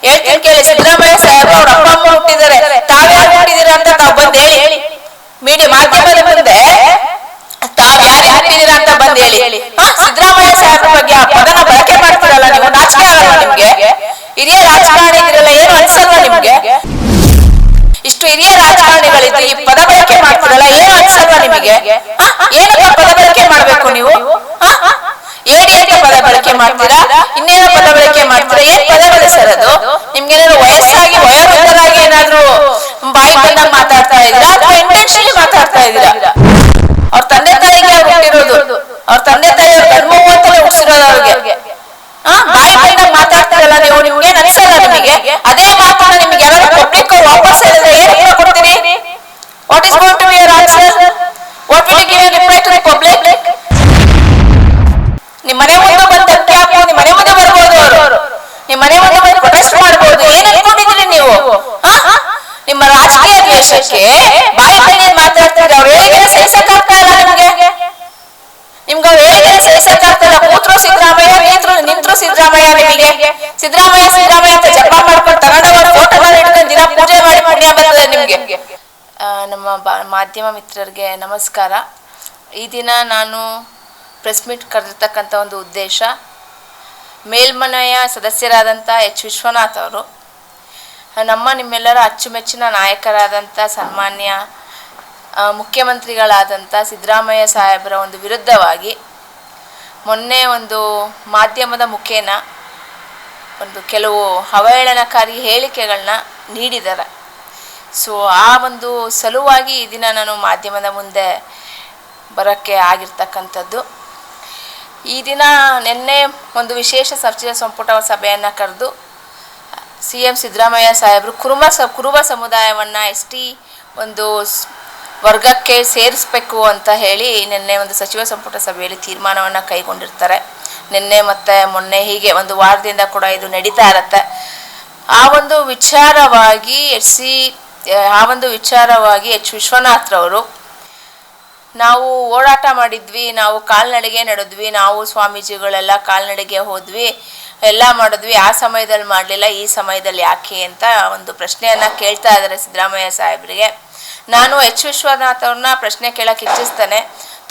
ಹೇಳ್ತೀನಿ ಕೇಳಿ. ಸಿದ್ದರಾಮಯ್ಯ ಸಾಹೇಬರು ಅವ್ರ ಅಪ್ಪ ಅಮ್ಮ ಹುಟ್ಟಿದ್ದಾರೆ, ತಾವ್ಯಾರು ಹುಟ್ಟಿದೀರಾ ಅಂತ ತಾವ್ ಬಂದ್ ಹೇಳಿ. ಮೀಡಿಯಾ ಮಾಧ್ಯಮದ ಮುಂದೆ ತಾವ್ ಯಾರು ಹುಟ್ಟಿದೀರಾ ಅಂತ ಬಂದ್ ಹೇಳಿ. ಸಿದ್ದರಾಮಯ್ಯ ಸಾಹೇಬ್ರ ಬಗ್ಗೆ ಆ ಪದನ ಬಳಕೆ ಮಾಡ್ತಿರಲ್ಲ ನೀವು, ನಾಚಿಕೆ ಆಗಲ್ಲ ನಿಮ್ಗೆ? ಹಿರಿಯ ರಾಜಕಾರಣಿಗಿರಲ್ಲ, ಏನು ಅನ್ಸಲ್ವಾ ನಿಮ್ಗೆ? ಇಷ್ಟು ಹಿರಿಯ ರಾಜಕಾರಣಿಗಳಿದ್ದು ಈ ಪದ ಬಳಕೆ ಮಾಡ್ತಿರಲ್ಲ, ಏನು ಅನ್ಸಲ್ವಾ ನಿಮಗೆ? ಏನಪ್ಪ ಪದ ಬಳಕೆ ಮಾಡ್ಬೇಕು ನೀವು? ಏಡಿ ಅಂತ ಪದ ಬಳಕೆ ಮಾಡ್ತೀರಾ, ಇನ್ನೇನೋ ಪದ ಬಳಕೆ ಮಾಡ್ತೀರಾ, ಏನ್ ಪದಗಳು ಸರ್ ಅದು? ನಿಮ್ಗೇನಾದ್ರು ವಯಸ್ಸಾಗಿ ವಯೋವೃದ್ಧರಾಗಿ ಏನಾದ್ರು ಬಾಯಿ ಬಂದಾಗ ಮಾತಾಡ್ತಾ ಇದ್ದೀರಾ ಅಥವಾ ಇಂಟೆನ್ಷನಲಿ ಮಾತಾಡ್ತಾ ಇದ್ದೀರಾ? ಅವ್ರ ತಂದೆ ತಾಯಿಗೆ ಅವ್ರು ಹುಟ್ಟಿರೋದು, ಅವ್ರ ತಂದೆ ತಾಯಿ ಗರ್ಭ ಅಂತಲೇ ಹುಟ್ಟಿಸಿರೋದು ಅವ್ರಿಗೆ. ಬಾಯಿ ಬಂದಾಗ ಮಾತಾಡ್ತಾರಲ್ಲ ನೀವು, ನಿಮ್ಗೇನ್ ಅನ್ಸಲ್ಲ ನಿಮಗೆ? ಅದೇ ಮಾತನ್ನ ನಿಮ್ಗೆ ಯಾರು ಪಬ್ಲಿಕ್ ವಾಪಸ್ ಹೇಳಿದ್ರೆ ಏನ್ ಉತ್ತರ ಕೊಡ್ತೀರಿ? What is going to be your answer? What will you give a reply to the public? ನಿಮ್ ಮನೆ ಮುಂದೆ ಬಂದು ಧಕ್ಕೆ ಹಾಕಬಹುದು, ನಿಮ್ ಮನೆ ಮುಂದೆ ಬರ್ಬೋದು ಅವರು, ನಿಮ್ ಮನೆ ಮುಂದೆ ಬಂದು ಪ್ರೊಟೆಸ್ಟ್ ಮಾಡ್ಬೋದು. ಏನ್ ಅನ್ಕೊಂಡಿದ್ದೀರಿ ನೀವು? ನಿಮ್ಮ ರಾಜಕೀಯ ದ್ವೇಷಕ್ಕೆ ಬಾಯಿ ಬಂದು ಮಾತಾಡ್ತಿದ್ರೆ ಅವ್ರು ಹೇಳಿದ್ರೆ ಸಹಿಸಕ್ಕಾಗ್ತಾ ಇಲ್ಲ ನಿಮ್ಗೆ. ನಿಮ್ಗೆ ಅವ್ರು ಹೇಳಿದ್ರೆ ಸಹಿಸಕ್ಕಾಗ್ತಾ ಇಲ್ಲ. ಕೂತ್ರು ಸಿದ್ದರಾಮಯ್ಯ, ನಿಂತ್ರು ಸಿದ್ದರಾಮಯ್ಯ. ನಿಮಗೆ ಸಿದ್ದರಾಮಯ್ಯ ಸಿದ್ದರಾಮಯ್ಯ ಅಂತ ಜಪ ಮಾಡ್ಕೊಂಡು ತಗೊಂಡವರ ಫೋಟೋಗಳನ್ನ ಇಟ್ಕೊಂಡು ದಿನ ಪೂಜೆ ಮಾಡಿ ಪುಣ್ಯ ಬರ್ತದೆ ನಿಮ್ಗೆ. ನಮ್ಮ ಮಾಧ್ಯಮ ಮಿತ್ರರಿಗೆ ನಮಸ್ಕಾರ. ಈ ದಿನ ನಾನು ಪ್ರೆಸ್ ಮೀಟ್ ಕರೆದಿರ್ತಕ್ಕಂಥ ಒಂದು ಉದ್ದೇಶ, ಮೇಲ್ಮನೆಯ ಸದಸ್ಯರಾದಂಥ ಎಚ್ ವಿಶ್ವನಾಥ್ ಅವರು ನಿಮ್ಮೆಲ್ಲರ ಅಚ್ಚುಮೆಚ್ಚಿನ ನಾಯಕರಾದಂಥ ಸನ್ಮಾನ್ಯ ಮುಖ್ಯಮಂತ್ರಿಗಳಾದಂಥ ಸಿದ್ದರಾಮಯ್ಯ ಸಾಹೇಬರ ಒಂದು ವಿರುದ್ಧವಾಗಿ ಮೊನ್ನೆ ಒಂದು ಮಾಧ್ಯಮದ ಮುಖೇನ ಒಂದು ಕೆಲವು ಅವಹೇಳನಕಾರಿ ಹೇಳಿಕೆಗಳನ್ನ ನೀಡಿದ್ದಾರೆ. ಸೊ ಆ ಒಂದು ಸಲುವಾಗಿ ಈ ದಿನ ನಾನು ಮಾಧ್ಯಮದ ಮುಂದೆ ಬರೋಕ್ಕೆ ಆಗಿರ್ತಕ್ಕಂಥದ್ದು. ಈ ದಿನ ನಿನ್ನೆ ಒಂದು ವಿಶೇಷ ಸಚಿವ ಸಂಪುಟ ಸಭೆಯನ್ನು ಕರೆದು CM ಸಿದ್ದರಾಮಯ್ಯ ಸಾಹೇಬರು ಕುರುಬ ಸಮುದಾಯವನ್ನು ST ಒಂದು ವರ್ಗಕ್ಕೆ ಸೇರಿಸಬೇಕು ಅಂತ ಹೇಳಿ ನಿನ್ನೆ ಒಂದು ಸಚಿವ ಸಂಪುಟ ಸಭೆಯಲ್ಲಿ ತೀರ್ಮಾನವನ್ನು ಕೈಗೊಂಡಿರ್ತಾರೆ. ನಿನ್ನೆ ಮತ್ತು ಮೊನ್ನೆ ಹೀಗೆ ಒಂದು ವಾರದಿಂದ ಕೂಡ ಇದು ನಡೀತಾ ಇರತ್ತೆ. ಆ ಒಂದು ವಿಚಾರವಾಗಿ ಎಚ್ ವಿಶ್ವನಾಥ್ರವರು, ನಾವು ಓಡಾಟ ಮಾಡಿದ್ವಿ, ನಾವು ಕಾಲ್ನಡಿಗೆ ನಡೆದ್ವಿ, ನಾವು ಸ್ವಾಮೀಜಿಗಳೆಲ್ಲ ಕಾಲ್ನಡಿಗೆ ಹೋದ್ವಿ, ಎಲ್ಲ ಮಾಡಿದ್ವಿ, ಆ ಸಮಯದಲ್ಲಿ ಮಾಡಲಿಲ್ಲ, ಈ ಸಮಯದಲ್ಲಿ ಯಾಕೆ ಅಂತ ಒಂದು ಪ್ರಶ್ನೆಯನ್ನು ಕೇಳ್ತಾ ಇದ್ದಾರೆ ಸಿದ್ದರಾಮಯ್ಯ ಸಾಹೇಬರಿಗೆ. ನಾನು ಎಚ್ ವಿಶ್ವನಾಥ್ ಅವ್ರನ್ನ ಪ್ರಶ್ನೆ ಕೇಳಕ್ಕೆ ಇಚ್ಛಿಸ್ತೇನೆ.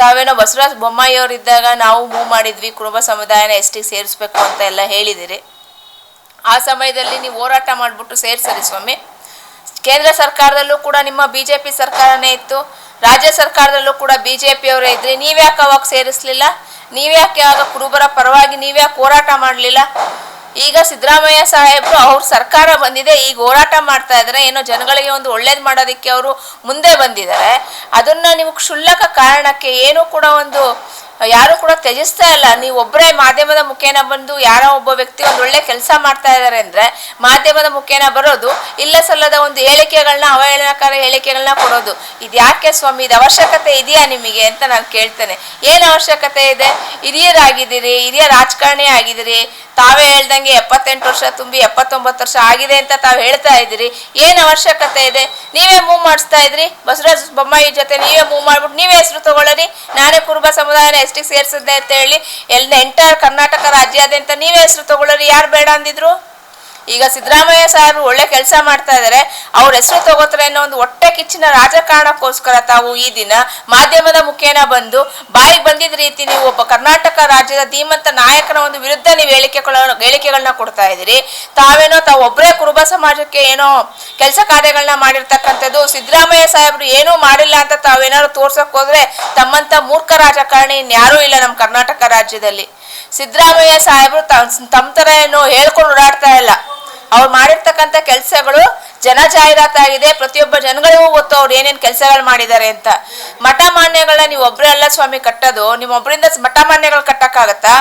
ತಾವೇನೋ ಬಸವರಾಜ ಬೊಮ್ಮಾಯಿ ಅವರು ಇದ್ದಾಗ ನಾವು ಮೂವ್ ಮಾಡಿದ್ವಿ, ಕುರುಬ ಸಮುದಾಯನ ST ಸೇರಿಸ್ಬೇಕು ಅಂತ ಎಲ್ಲ ಹೇಳಿದಿರಿ. ಆ ಸಮಯದಲ್ಲಿ ನೀವು ಹೋರಾಟ ಮಾಡಿಬಿಟ್ಟು ಸೇರಿಸಿರಿ ಸ್ವಾಮಿ. ಕೇಂದ್ರ ಸರ್ಕಾರದಲ್ಲೂ ಕೂಡ ನಿಮ್ಮ BJP ಸರ್ಕಾರನೇ ಇತ್ತು, ರಾಜ್ಯ ಸರ್ಕಾರದಲ್ಲೂ ಕೂಡ BJP ಅವರೇ ಇದ್ರಿ. ನೀವ್ಯಾಕೆ ಅವಾಗ ಸೇರಿಸ್ಲಿಲ್ಲ? ನೀವ್ಯಾಕೆ ಆಗ ಕುರುಬರ ಪರವಾಗಿ ನೀವ್ಯಾಕೆ ಹೋರಾಟ ಮಾಡಲಿಲ್ಲ? ಈಗ ಸಿದ್ದರಾಮಯ್ಯ ಸಾಹೇಬರು ಅವ್ರ ಸರ್ಕಾರ ಬಂದಿದೆ, ಈಗ ಹೋರಾಟ ಮಾಡ್ತಾ ಇದ್ದಾರೆ, ಏನೋ ಜನಗಳಿಗೆ ಒಂದು ಒಳ್ಳೇದು ಮಾಡೋದಕ್ಕೆ ಅವರು ಮುಂದೆ ಬಂದಿದ್ದಾರೆ. ಅದನ್ನು ನೀವು ಕ್ಷುಲ್ಲಕ ಕಾರಣಕ್ಕೆ ಏನೂ ಕೂಡ ಒಂದು ಯಾರು ಕೂಡ ತ್ಯಜಿಸ್ತಾ ಇಲ್ಲ. ನೀವು ಒಬ್ಬರೇ ಮಾಧ್ಯಮದ ಮುಖೇನ ಬಂದು ಯಾರೋ ಒಬ್ಬ ವ್ಯಕ್ತಿ ಒಂದು ಒಳ್ಳೆ ಕೆಲಸ ಮಾಡ್ತಾ ಇದ್ದಾರೆ ಅಂದರೆ ಮಾಧ್ಯಮದ ಮುಖೇನ ಬರೋದು, ಇಲ್ಲ ಸಲ್ಲದ ಒಂದು ಹೇಳಿಕೆಗಳನ್ನ, ಅವಹೇಳನಕಾರಿ ಹೇಳಿಕೆಗಳನ್ನ ಕೊಡೋದು, ಇದು ಯಾಕೆ ಸ್ವಾಮಿ? ಇದು ಅವಶ್ಯಕತೆ ಇದೆಯಾ ನಿಮಗೆ ಅಂತ ನಾನು ಕೇಳ್ತೇನೆ. ಏನು ಅವಶ್ಯಕತೆ ಇದೆ? ಹಿರಿಯರಾಗಿದ್ದೀರಿ, ಹಿರಿಯ ರಾಜಕಾರಣಿ ಆಗಿದ್ದೀರಿ, ತಾವೇ ಹೇಳ್ದಂಗೆ 78 ವರ್ಷ ತುಂಬಿ 79 ವರ್ಷ ಆಗಿದೆ ಅಂತ ತಾವು ಹೇಳ್ತಾ ಇದ್ದೀರಿ. ಏನು ಅವಶ್ಯಕತೆ ಇದೆ? ನೀವೇ ಮೂವ್ ಮಾಡಿಸ್ತಾ ಇದ್ರಿ, ಬಸವರಾಜ ಬೊಮ್ಮಾಯಿ ಜೊತೆ ನೀವೇ ಮೂವ್ ಮಾಡ್ಬಿಟ್ಟು ನೀವೇ ಹೆಸರು ತಗೊಳ್ಳರಿ, ನಾನೇ ಕುರುಬ ಸಮುದಾಯನ ST ಸೇರಿಸಿದ್ದೆ ಅಂತ ಹೇಳಿ ಎಂಟೈರ್ ಕರ್ನಾಟಕ ರಾಜ್ಯಾದ್ಯಂತ ನೀವೇ ಹೆಸರು ತಗೊಳ್ಳರಿ, ಯಾರು ಬೇಡ ಅಂದಿದ್ರು? ಈಗ ಸಿದ್ದರಾಮಯ್ಯ ಸಾಹೇಬರು ಒಳ್ಳೆ ಕೆಲಸ ಮಾಡ್ತಾ ಇದ್ದಾರೆ, ಅವ್ರ ಹೆಸರು ತಗೋತಾರೆ ಅನ್ನೋ ಒಂದು ಹೊಟ್ಟೆ ಕಿಚ್ಚಿನ ರಾಜಕಾರಣಕ್ಕೋಸ್ಕರ ತಾವು ಈ ದಿನ ಮಾಧ್ಯಮದ ಮುಖೇನ ಬಂದು ಬಾಯಿಗೆ ಬಂದಿದ್ದ ರೀತಿ ನೀವು ಒಬ್ಬ ಕರ್ನಾಟಕ ರಾಜ್ಯದ ಧೀಮಂತ ನಾಯಕನ ಒಂದು ವಿರುದ್ಧ ನೀವು ಹೇಳಿಕೆಗಳನ್ನ ಕೊಡ್ತಾ ಇದ್ದೀರಿ. ತಾವು ಒಬ್ಬರೇ ಕುರುಬ ಸಮಾಜಕ್ಕೆ ಏನೋ ಕೆಲಸ ಕಾರ್ಯಗಳನ್ನ ಮಾಡಿರ್ತಕ್ಕಂಥದ್ದು, ಸಿದ್ದರಾಮಯ್ಯ ಸಾಹೇಬರು ಏನೂ ಮಾಡಿಲ್ಲ ಅಂತ ತಾವೇನಾದ್ರು ತೋರ್ಸಕ್ ಹೋದ್ರೆ ತಮ್ಮಂತ ಮೂರ್ಖ ರಾಜಕಾರಣಿ ಇನ್ಯಾರೂ ಇಲ್ಲ ನಮ್ಮ ಕರ್ನಾಟಕ ರಾಜ್ಯದಲ್ಲಿ. ಸಿದ್ದರಾಮಯ್ಯ ಸಾಹೇಬರು ತಮ್ಮ ತರ ಏನೋ ಹೇಳ್ಕೊಂಡು ಓಡಾಡ್ತಾ ಇಲ್ಲ. ಅವ್ರು ಮಾಡಿರ್ತಕ್ಕಂಥ ಕೆಲಸಗಳು ಜನ ಜಾಹೀರಾತಾಗಿದೆ, ಪ್ರತಿಯೊಬ್ಬ ಜನಗಳಿಗೂ ಗೊತ್ತು ಅವ್ರು ಏನೇನು ಕೆಲಸಗಳು ಮಾಡಿದ್ದಾರೆ ಅಂತ. ಮಠ ಮಾನ್ಯಗಳನ್ನ ನೀವು ಒಬ್ಬರೇ ಅಲ್ಲ ಸ್ವಾಮಿ ಕಟ್ಟೋದು, ನಿಮ್ಮೊಬ್ಬರಿಂದ ಮಠ ಮಾನ್ಯಗಳು ಕಟ್ಟಕ್ಕಾಗತ್ತಾ?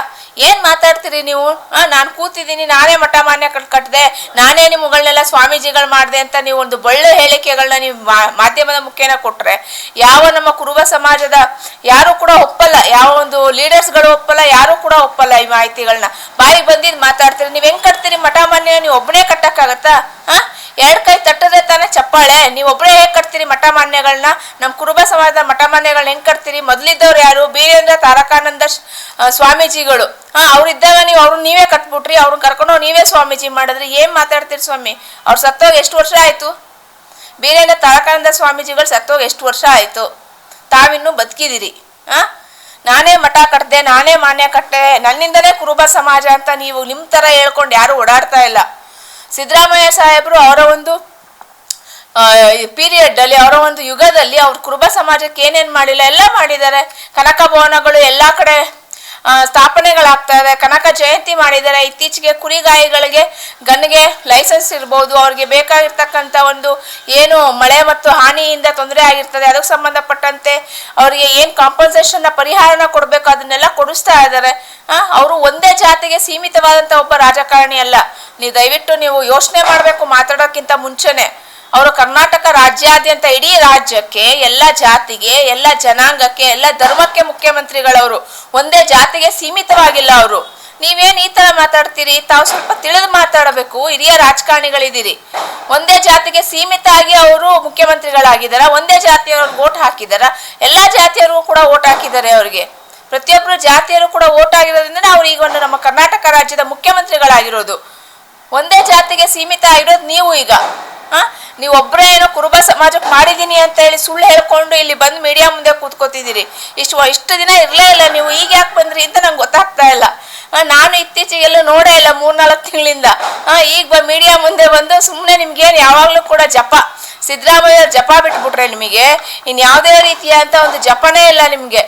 ಏನ್ ಮಾತಾಡ್ತೀರಿ ನೀವು? ನಾನು ಕೂತಿದ್ದೀನಿ, ನಾನೇ ಮಠ ಮಾನ್ಯ ಕಟ್ಟಿದೆ, ನಾನೇ ನಿಮ್ಮಗಳನ್ನೆಲ್ಲ ಸ್ವಾಮೀಜಿಗಳು ಮಾಡಿದೆ ಅಂತ ನೀವು ಒಂದು ಒಳ್ಳೆ ಹೇಳಿಕೆಗಳನ್ನ ನೀವು ಮಾಧ್ಯಮದ ಮುಖೇನ ಕೊಟ್ರೆ ಯಾವ ನಮ್ಮ ಕುರುಬ ಸಮಾಜದ ಯಾರು ಕೂಡ ಒಪ್ಪಲ್ಲ, ಯಾವ ಒಂದು ಲೀಡರ್ಸ್ಗಳು ಒಪ್ಪಲ್ಲ, ಯಾರು ಕೂಡ ಒಪ್ಪಲ್ಲ ಈ ಮಾಹಿತಿಗಳನ್ನ. ಬಾಯಿಗೆ ಬಂದಿದ್ದು ಮಾತಾಡ್ತೀರಿ. ನೀವ್ ಹೆಂಗ್ ಕಟ್ತೀರಿ ಮಠ ಮಾನ್ಯ? ನೀವು ಒಬ್ಬನೇ ಕಟ್ಟಕ್ಕಾಗತ್ತಾ? ಎರಡು ಕೈ ತಟ್ಟದ್ರೆ ತಾನೇ ಚಪ್ಪಾಳೆ. ನೀವೊಬ್ಬರೇ ಹೇಗೆ ಕಟ್ತೀರಿ ಮಠ ಮಾನ್ಯಗಳನ್ನ? ನಮ್ಮ ಕುರುಬ ಸಮಾಜದ ಮಠ ಮಾನ್ಯಗಳನ್ನ ಹೆಂಗೆ ಕಟ್ತೀರಿ? ಮೊದಲಿದ್ದವ್ರು ಯಾರು? ಬೀರೇಂದ್ರ ತಾರಕಾನಂದ ಸ್ವಾಮೀಜಿಗಳು. ಅವ್ರಿದ್ದಾಗ ನೀವು ಅವ್ರನ್ನ ನೀವೇ ಕಟ್ಬಿಟ್ರಿ, ಅವ್ರನ್ನ ಕರ್ಕೊಂಡು ನೀವೇ ಸ್ವಾಮೀಜಿ ಮಾಡಿದ್ರಿ. ಏನು ಮಾತಾಡ್ತೀರಿ ಸ್ವಾಮಿ? ಅವ್ರು ಸತ್ತೋಗಿ ಎಷ್ಟು ವರ್ಷ ಆಯಿತು? ಬೀರೇಂದ್ರ ತಾರಕಾನಂದ ಸ್ವಾಮೀಜಿಗಳು ಸತ್ತೋಗಿ ಎಷ್ಟು ವರ್ಷ ಆಯಿತು? ತಾವಿನ್ನೂ ಬದುಕಿದಿರಿ. ನಾನೇ ಮಠ ಕಟ್ಟಿದೆ, ನಾನೇ ಮಾನ್ಯ ಕಟ್ಟೆ, ನನ್ನಿಂದನೇ ಕುರುಬ ಸಮಾಜ ಅಂತ ನೀವು ನಿಮ್ಮ ಥರ ಹೇಳ್ಕೊಂಡು ಯಾರು ಓಡಾಡ್ತಾ ಇಲ್ಲ. ಸಿದ್ದರಾಮಯ್ಯ ಸಾಹೇಬರು ಅವರ ಒಂದು ಪೀರಿಯಡ್ ಅಲ್ಲಿ, ಅವರ ಒಂದು ಯುಗದಲ್ಲಿ ಅವ್ರು ಕುರುಬ ಸಮಾಜಕ್ಕೆ ಏನೇನು ಮಾಡಿಲ್ಲ ಎಲ್ಲ ಮಾಡಿದ್ದಾರೆ. ಕನಕ ಭವನಗಳು ಎಲ್ಲ ಕಡೆ ಸ್ಥಾಪನೆಗಳಾಗ್ತಾ ಇದೆ. ಕನಕ ಜಯಂತಿ ಮಾಡಿದ್ದಾರೆ. ಇತ್ತೀಚೆಗೆ ಕುರಿಗಾಯಿಗಳಿಗೆ ಗನ್ಗೆ ಲೈಸೆನ್ಸ್ ಇರ್ಬೋದು, ಅವ್ರಿಗೆ ಬೇಕಾಗಿರ್ತಕ್ಕಂಥ ಒಂದು ಏನು ಮಳೆ ಮತ್ತು ಹಾನಿಯಿಂದ ತೊಂದರೆ ಆಗಿರ್ತದೆ ಅದಕ್ಕೆ ಸಂಬಂಧಪಟ್ಟಂತೆ ಅವರಿಗೆ ಏನು ಕಾಂಪನ್ಸೇಷನ್ನ ಪರಿಹಾರನ ಕೊಡಬೇಕು ಅದನ್ನೆಲ್ಲ ಕೊಡಿಸ್ತಾ ಇದ್ದಾರೆ. ಅವರು ಒಂದೇ ಜಾತಿಗೆ ಸೀಮಿತವಾದಂಥ ಒಬ್ಬ ರಾಜಕಾರಣಿ ಅಲ್ಲ. ನೀವು ದಯವಿಟ್ಟು ನೀವು ಯೋಚನೆ ಮಾಡಬೇಕು ಮಾತಾಡೋಕ್ಕಿಂತ ಮುಂಚೆನೆ. ಅವರು ಕರ್ನಾಟಕ ರಾಜ್ಯಾದ್ಯಂತ ಇಡೀ ರಾಜ್ಯಕ್ಕೆ, ಎಲ್ಲ ಜಾತಿಗೆ, ಎಲ್ಲ ಜನಾಂಗಕ್ಕೆ, ಎಲ್ಲ ಧರ್ಮಕ್ಕೆ ಮುಖ್ಯಮಂತ್ರಿಗಳವರು. ಒಂದೇ ಜಾತಿಗೆ ಸೀಮಿತವಾಗಿಲ್ಲ ಅವರು. ನೀವೇನು ಈ ಥರ ಮಾತಾಡ್ತೀರಿ? ತಾವು ಸ್ವಲ್ಪ ತಿಳಿದು ಮಾತಾಡಬೇಕು. ಹಿರಿಯ ರಾಜಕಾರಣಿಗಳಿದ್ದೀರಿ. ಒಂದೇ ಜಾತಿಗೆ ಸೀಮಿತ ಆಗಿ ಅವರು ಮುಖ್ಯಮಂತ್ರಿಗಳಾಗಿದ್ದಾರೆ. ಒಂದೇ ಜಾತಿಯವ್ರಿಗೆ ಓಟ್ ಹಾಕಿದಾರ. ಎಲ್ಲ ಜಾತಿಯವರು ಕೂಡ ಓಟ್ ಹಾಕಿದ್ದಾರೆ ಅವ್ರಿಗೆ. ಪ್ರತಿಯೊಬ್ಬರು ಜಾತಿಯರು ಕೂಡ ಓಟ್ ಆಗಿರೋದ್ರಿಂದ ಅವ್ರು ಈಗ ಒಂದು ನಮ್ಮ ಕರ್ನಾಟಕ ರಾಜ್ಯದ ಮುಖ್ಯಮಂತ್ರಿಗಳಾಗಿರೋದು. ಒಂದೇ ಜಾತಿಗೆ ಸೀಮಿತ ಆಗಿರೋದು ನೀವು ಈಗ. ನೀವು ಒಬ್ಬರೇ ಏನೋ ಕುರುಬ ಸಮಾಜಕ್ಕೆ ಮಾಡಿದ್ದೀನಿ ಅಂತ ಹೇಳಿ ಸುಳ್ಳು ಹೇಳ್ಕೊಂಡು ಇಲ್ಲಿ ಬಂದು ಮೀಡಿಯಾ ಮುಂದೆ ಕೂತ್ಕೋತಿದ್ದೀರಿ. ಇಷ್ಟು ದಿನ ಇರಲೇ ಇಲ್ಲ ನೀವು, ಈಗ ಯಾಕೆ ಬಂದ್ರಿ ಅಂತ ನಂಗೆ ಗೊತ್ತಾಗ್ತಾ ಇಲ್ಲ. ನಾನು ಇತ್ತೀಚೆಗೆಲ್ಲೂ ನೋಡೇ ಇಲ್ಲ 3-4 ತಿಂಗಳಿಂದ. ಈಗ ಮೀಡಿಯಾ ಮುಂದೆ ಬಂದು ಸುಮ್ಮನೆ ನಿಮ್ಗೇನು ಯಾವಾಗಲೂ ಕೂಡ ಜಪ, ಸಿದ್ದರಾಮಯ್ಯ ಜಪ ಬಿಟ್ಬಿಟ್ರೆ ನಿಮಗೆ ಇನ್ಯಾವುದೇ ರೀತಿಯಾದಂಥ ಒಂದು ಜಪನೇ ಇಲ್ಲ ನಿಮಗೆ.